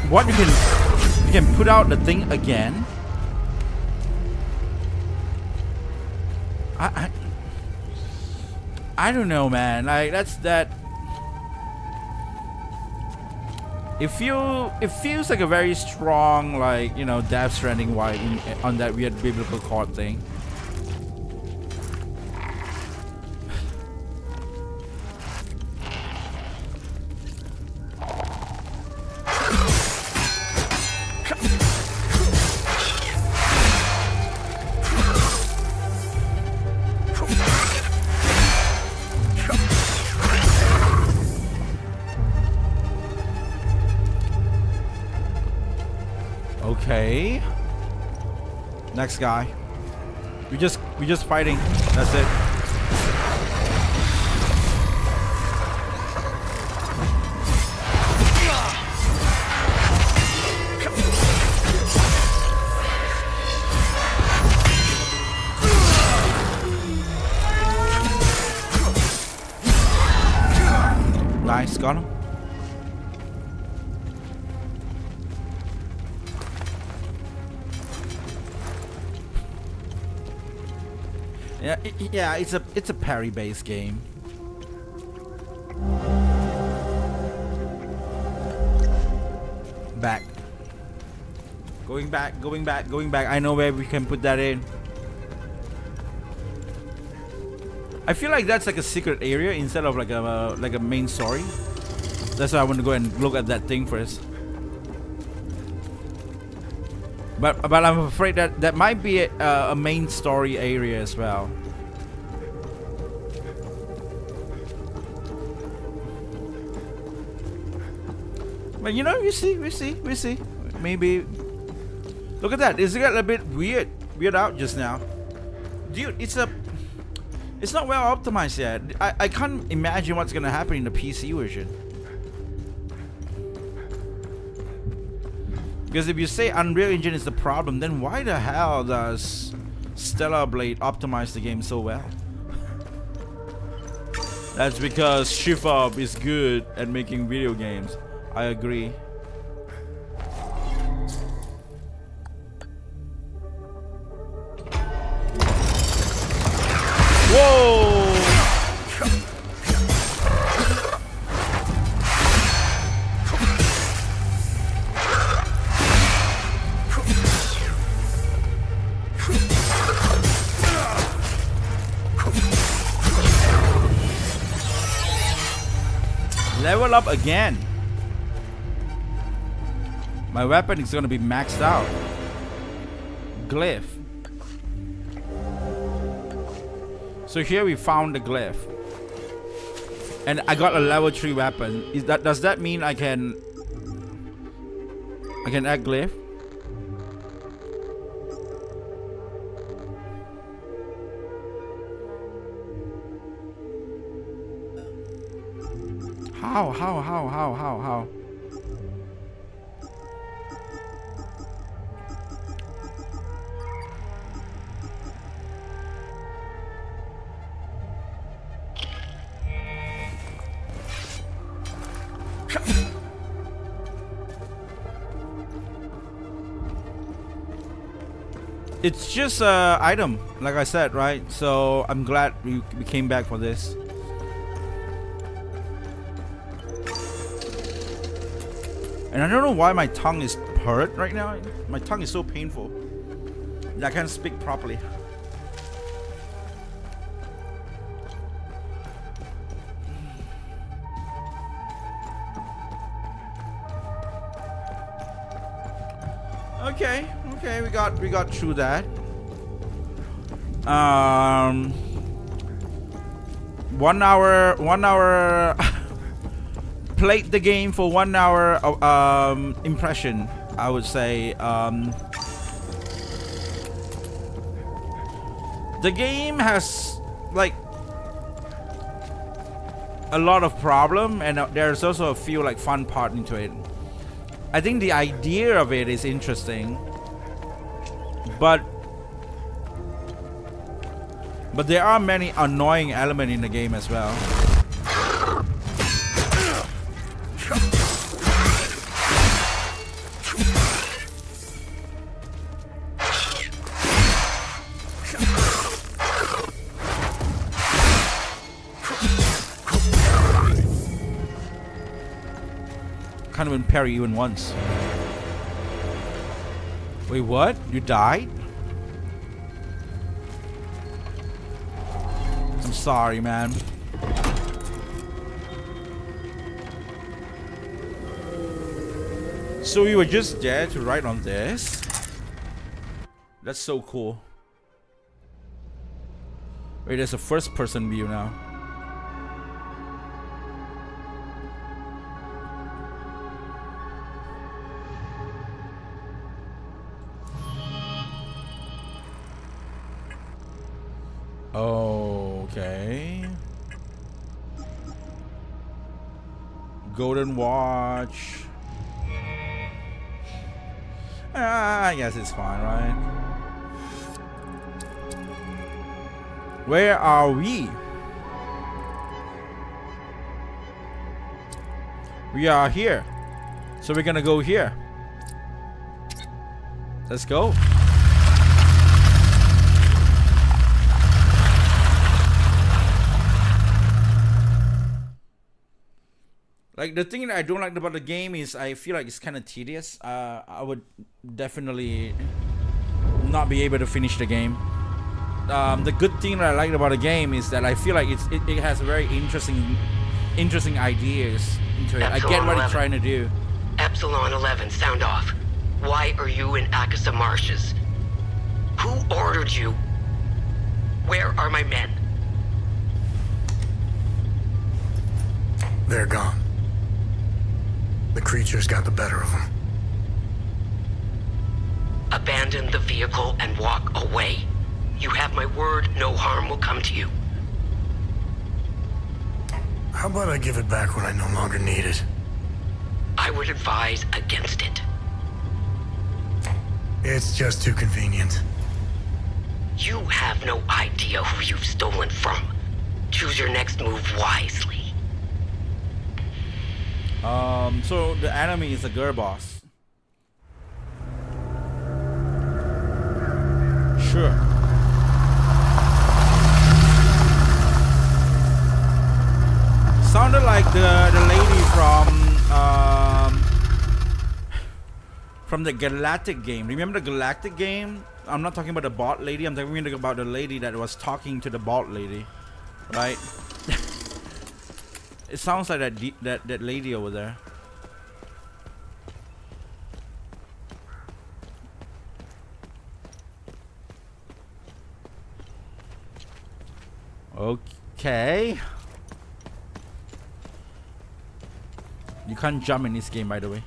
What, you can put out the thing again? I don't know, man. Like that. It feels like a very strong, like, you know, Death Stranding vibe on that weird biblical chord thing. Okay. Next guy. We just fighting. That's it. Nice, got him. Yeah, it's a parry-based game. Back. Going back. I know where we can put that in. I feel like that's like a secret area instead of like a main story. That's why I want to go and look at that thing first. But I'm afraid that that might be a main story area as well. But you know, we see. Maybe. Look at that. It's got a bit weird out just now, dude. It's not well optimized yet. I can't imagine what's gonna happen in the PC version. Because if you say Unreal Engine is the problem, then why the hell does Stellar Blade optimize the game so well? That's because Jeffu is good at making video games. I agree. Whoa! Level up again. My weapon is gonna be maxed out. Glyph. So here we found the glyph. And I got a level 3 weapon. Does that mean I can add glyph? How? It's just an item, like I said, right? So I'm glad we came back for this. And I don't know why my tongue is hurt right now. My tongue is so painful that I can't speak properly. Okay, we got through that. 1 hour played the game for 1 hour impression, I would say. The game has like a lot of problem, and there's also a few like fun part into it. I think the idea of it is interesting, but there are many annoying elements in the game as well. Can't even parry even once. Wait, what? You died? I'm sorry, man. So we were just there to write on this? That's so cool. Wait, there's a first person view now. Okay. Golden watch. I guess it's fine, right? Where are we? We are here. So we're gonna go here. Let's go. Like, the thing that I don't like about the game is I feel like it's kind of tedious. I would definitely not be able to finish the game. the good thing that I like about the game is that I feel like it has very interesting ideas into it. I get what it's trying to do. Epsilon 11, sound off. Why are you in Akasa Marshes? Who ordered you? Where are my men? They're gone. The creatures got the better of them. Abandon the vehicle and walk away. You have my word, no harm will come to you. How about I give it back when I no longer need it? I would advise against it. It's just too convenient. You have no idea who you've stolen from. Choose your next move wisely. So the enemy is a girl boss. Sure. Sounded like the lady from the Galactic game. Remember the Galactic game? I'm not talking about the bot lady. I'm talking about the lady that was talking to the bot lady, right? It sounds like that lady over there. Okay. You can't jump in this game, by the way.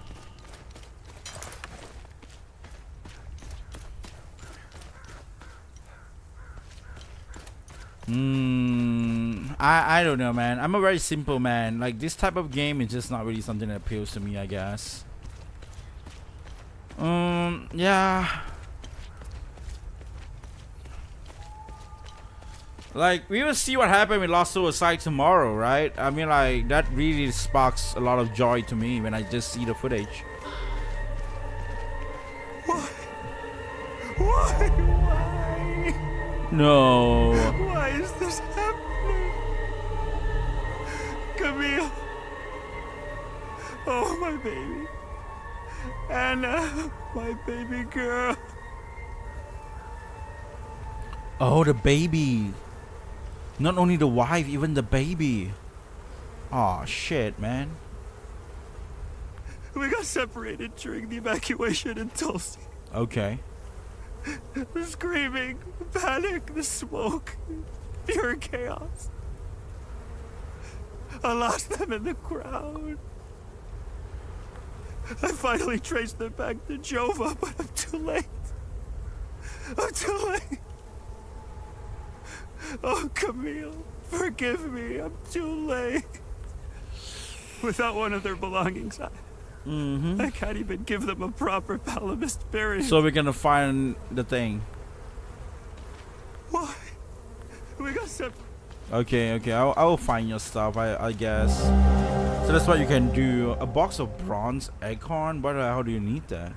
I don't know, man. I'm a very simple man. Like, this type of game is just not really something that appeals to me, I guess. Yeah. Like, we will see what happened with Lost Suicide tomorrow, right? I mean, like, that really sparks a lot of joy to me when I just see the footage. Why? Why? No. Why is this happening? Camille. Oh, my baby. Anna, my baby girl. Oh, the baby. Not only the wife, even the baby. Oh shit, man. We got separated during the evacuation in Tulsi. Okay. The screaming, the panic, the smoke, pure chaos. I lost them in the crowd. I finally traced them back to Jova, but I'm too late. I'm too late. Oh, Camille, forgive me. I'm too late. Without one of their belongings, I can't even give them a proper Palamist burial. So we're gonna find the thing. Why? We got separated. Okay. I will find your stuff, I guess. So that's what you can do. A box of bronze acorn? But how do you need that?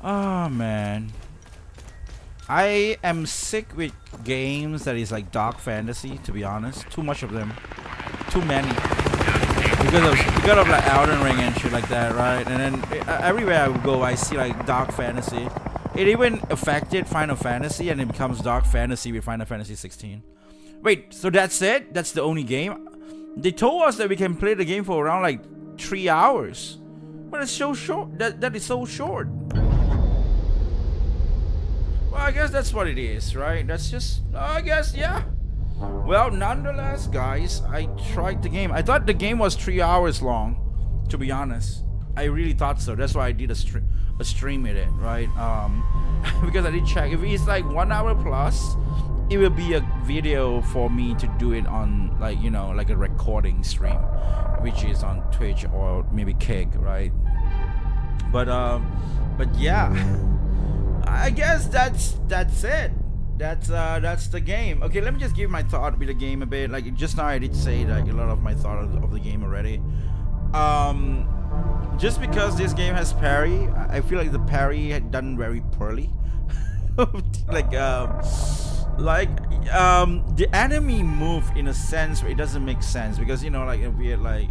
Oh man, I am sick with games that is like dark fantasy, to be honest. Too much of them, too many, because of like Elden Ring and shit like that, right? And then everywhere I go I see like dark fantasy. It even affected Final Fantasy, and it becomes dark fantasy with Final Fantasy 16. Wait, so that's it? That's the only game? They told us that we can play the game for around like 3 hours, but it's so short. That is so short. Well, I guess that's what it is, right? That's just, I guess, yeah. Well, nonetheless, guys, I tried the game. I thought the game was 3 hours long, to be honest. I really thought so. That's why I did a stream with it, right? Because I did check. If it's like 1 hour plus, it will be a video for me to do it on, like, you know, like a recording stream, which is on Twitch or maybe Kick, right? But yeah. I guess that's it. That's the game. Okay, let me just give my thought with the game a bit. Like just now I did say like a lot of my thought of the game already. Just because this game has parry, I feel like the parry had done very poorly. The enemy move in a sense where it doesn't make sense because, you know, like a weird like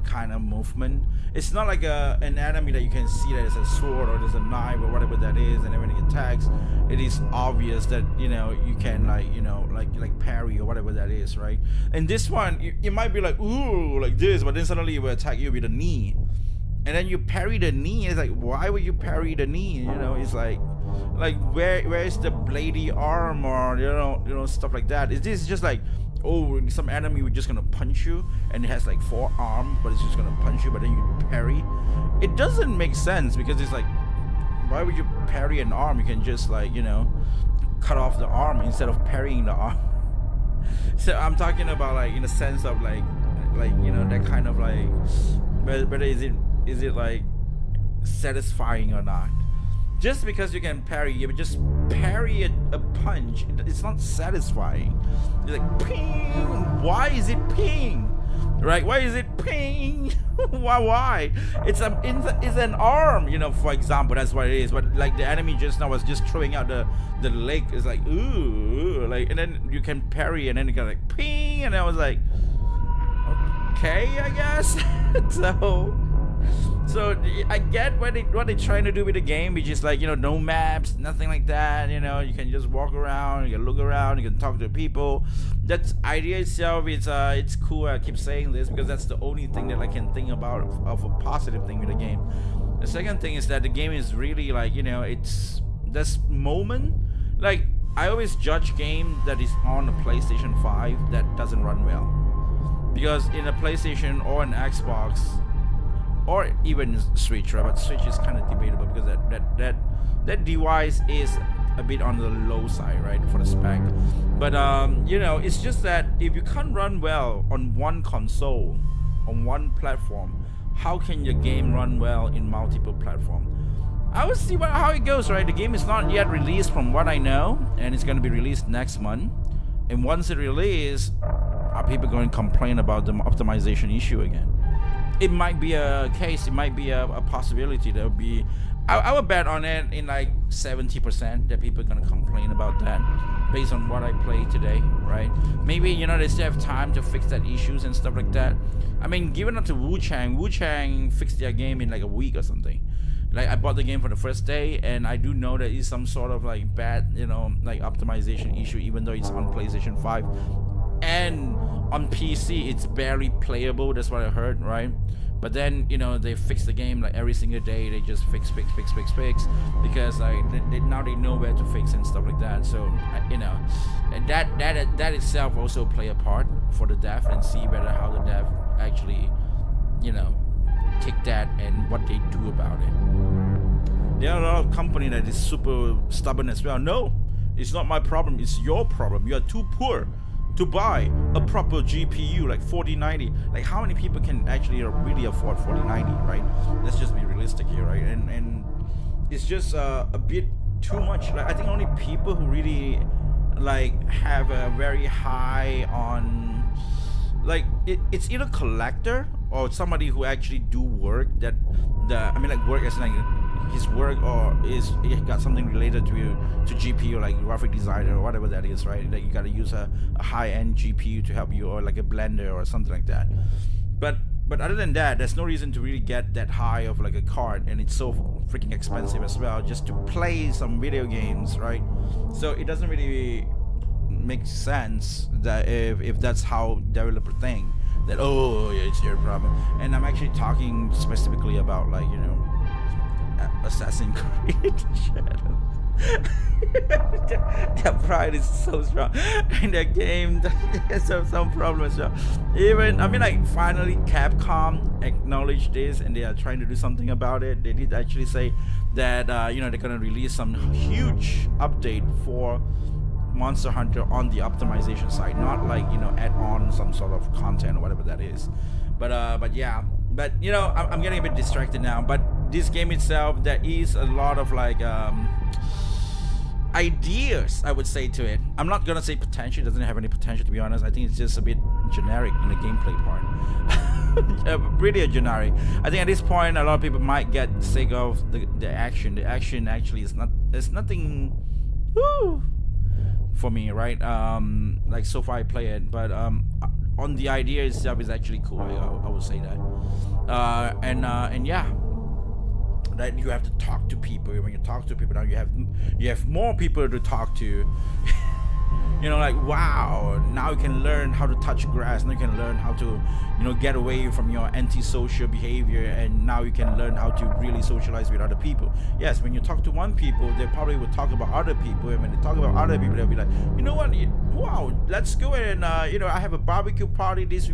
kind of movement. it's not like an enemy that you can see that it's a sword or there's a knife or whatever that is, and then when it attacks, it is obvious that you can like parry or whatever that is, right? And this one, it might be like ooh like this, but then suddenly it will attack you with a knee, and then you parry the knee. It's like, why would you parry the knee? It's like where is the bladey arm or stuff like that? Is this just like, oh, some enemy was just gonna punch you and it has like 4 arms, but it's just gonna punch you, but then you parry? It doesn't make sense, because it's like, why would you parry an arm? You can just like cut off the arm instead of parrying the arm. So I'm talking about like in the sense of like that kind of like, whether is it like satisfying or not? Just because you can parry, you just parry a punch, it's not satisfying. You're like, ping! Why is it ping? Right? Why is it ping? Why? It's an arm, for example. That's what it is. But like the enemy just now was just throwing out the leg. It's like, ooh, like, and then you can parry, and then you can like ping, and I was like, okay, I guess. So I get what they're trying to do with the game, which is like, no maps, nothing like that. You can just walk around, you can look around, you can talk to people. That idea itself, it's cool. I keep saying this because that's the only thing that I can think about of a positive thing with the game. The second thing is that the game is really like, it's this moment. Like, I always judge game that is on a PlayStation 5 that doesn't run well, because in a PlayStation or an Xbox or even Switch, right? But Switch is kind of debatable because that device is a bit on the low side, right, for the spec. But it's just that if you can't run well on one console, on one platform, how can your game run well in multiple platforms? I will see how it goes, right? The game is not yet released from what I know, and it's going to be released next month. And once it releases, are people going to complain about the optimization issue again? It might be a case, it might be a possibility. There will be, I would bet on it in like 70% that people are going to complain about that based on what I played today, right? Maybe, they still have time to fix that issues and stuff like that. I mean, given up to Wu-Chang fixed their game in like a week or something. Like, I bought the game for the first day, and I do know that it's some sort of like bad, like optimization issue, even though it's on PlayStation 5. And on PC, it's barely playable. That's what I heard, right? But then, they fix the game like every single day. They just fix because like now they know where to fix and stuff like that. So and that itself also play a part for the dev, and see whether how the dev actually take that and what they do about it. There are a lot of companies that is super stubborn as well. No, it's not my problem. It's your problem. You are too poor to buy a proper GPU like 4090. Like, how many people can actually really afford 4090, right? Let's just be realistic here, right? And it's just a bit too much. Like, I think only people who really like have a very high on, like, it's either collector or somebody who actually do work that work as like his work, or is it got something related to GPU, like graphic designer or whatever that is, right? Like, you gotta use a high-end GPU to help you, or like a blender or something like that. But other than that, there's no reason to really get that high of like a card, and it's so freaking expensive as well just to play some video games, right? So it doesn't really make sense that if that's how developer think, that it's your problem. And I'm actually talking specifically about like Assassin's Creed Shadow. Their pride is so strong in the game. There's some problems. Even finally Capcom acknowledged this, and they are trying to do something about it. They did actually say that they're gonna release some huge update for Monster Hunter on the optimization side, not like add on some sort of content or whatever that is. But yeah. But I'm getting a bit distracted now. But this game itself, there is a lot of like ideas, I would say, to it. I'm not gonna say potential. It doesn't have any potential, to be honest. I think it's just a bit generic in the gameplay part. Really generic. I think at this point, a lot of people might get sick of the action. The action actually is not. There's nothing. Woo, for me, right? Like, so far I play it, but on the idea itself is actually cool. I would say that. And yeah, that you have to talk to people. When you talk to people, now you have more people to talk to. You know, like, wow, now you can learn how to touch grass. Now you can learn how to, you know, get away from your antisocial behavior, and now you can learn how to really socialize with other people. Yes, when you talk to one people, they probably will talk about other people, and when they talk about other people, they'll be like, you know what, wow, let's go and you know, I have a barbecue party this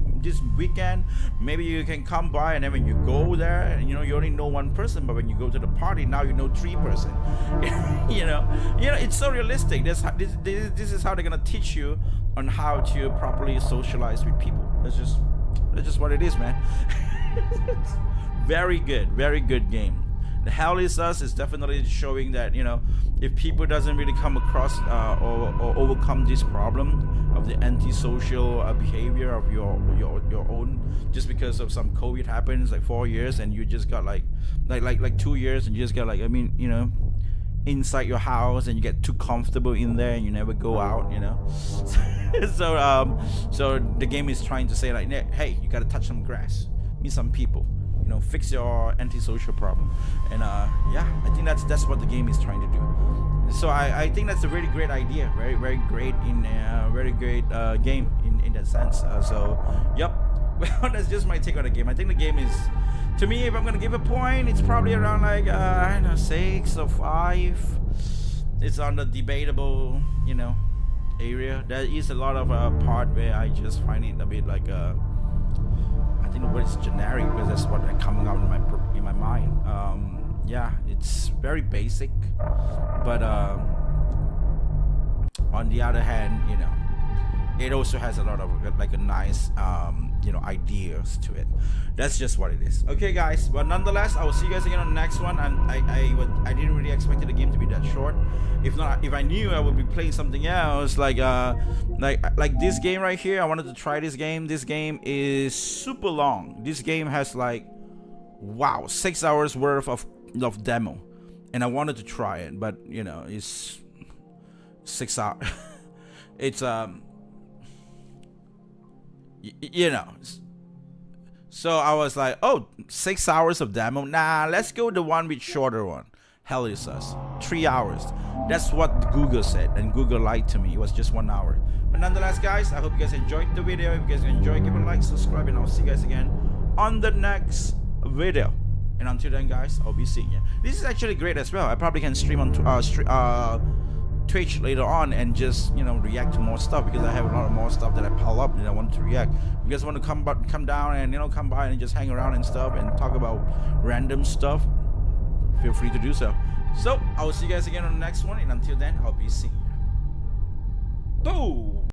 weekend. Maybe you can come by. And then when you go there, and you know, you only know one person, but when you go to the party, now you know 3 person. you know, it's so realistic. This is how they're gonna teach you on how to properly socialize with people. That's just what it is, man. Very good game. The Hell Is Us is definitely showing that, you know, if people doesn't really come across or overcome this problem of the antisocial behavior of your own, just because of some COVID happens, like 4 years, and you just got like 2 years, and you just got like, I mean, you know, inside your house, and you get too comfortable in there, and you never go out, you know. So the game is trying to say like, hey, you gotta touch some grass, meet some people, you know, fix your antisocial problem. And yeah, I think that's what the game is trying to do. So I think that's a really great idea, very great game in that sense. So yep. Well, that's just my take on the game. I think the game is, to me, if I'm gonna give a point, it's probably around like I don't know, 6 or 5. It's on the debatable, you know, area. There is a lot of part where I just find it a bit like I think the word is generic, because that's what coming out in my mind. Yeah, it's very basic, but on the other hand, you know, it also has a lot of like a nice you know, ideas to it. That's just what it is. Okay, guys, but nonetheless, I will see you guys again on the next one. And I didn't really expect the game to be that short. If I knew, I would be playing something else, like this game right here. I wanted to try this game. This game is super long. This game has like, wow, 6 hours worth of demo, and I wanted to try it, but you know, it's 6 hours. It's you know, so I was like, oh, 6 hours of demo, nah, let's go the one with shorter one. Hell Is Us, 3 hours. That's what Google said, and Google lied to me. It was just 1 hour. But nonetheless, guys, I hope you guys enjoyed the video. If you guys enjoyed, give it a like, subscribe, and I'll see you guys again on the next video. And until then, guys, I'll be seeing you. This is actually great as well. I probably can stream on Twitch later on and just, you know, react to more stuff, because I have a lot of more stuff that I pile up and I want to react. If you guys want to come down and, you know, come by and just hang around and stuff and talk about random stuff, feel free to do so. So I will see you guys again on the next one, and until then, I'll be seeing you. Boom.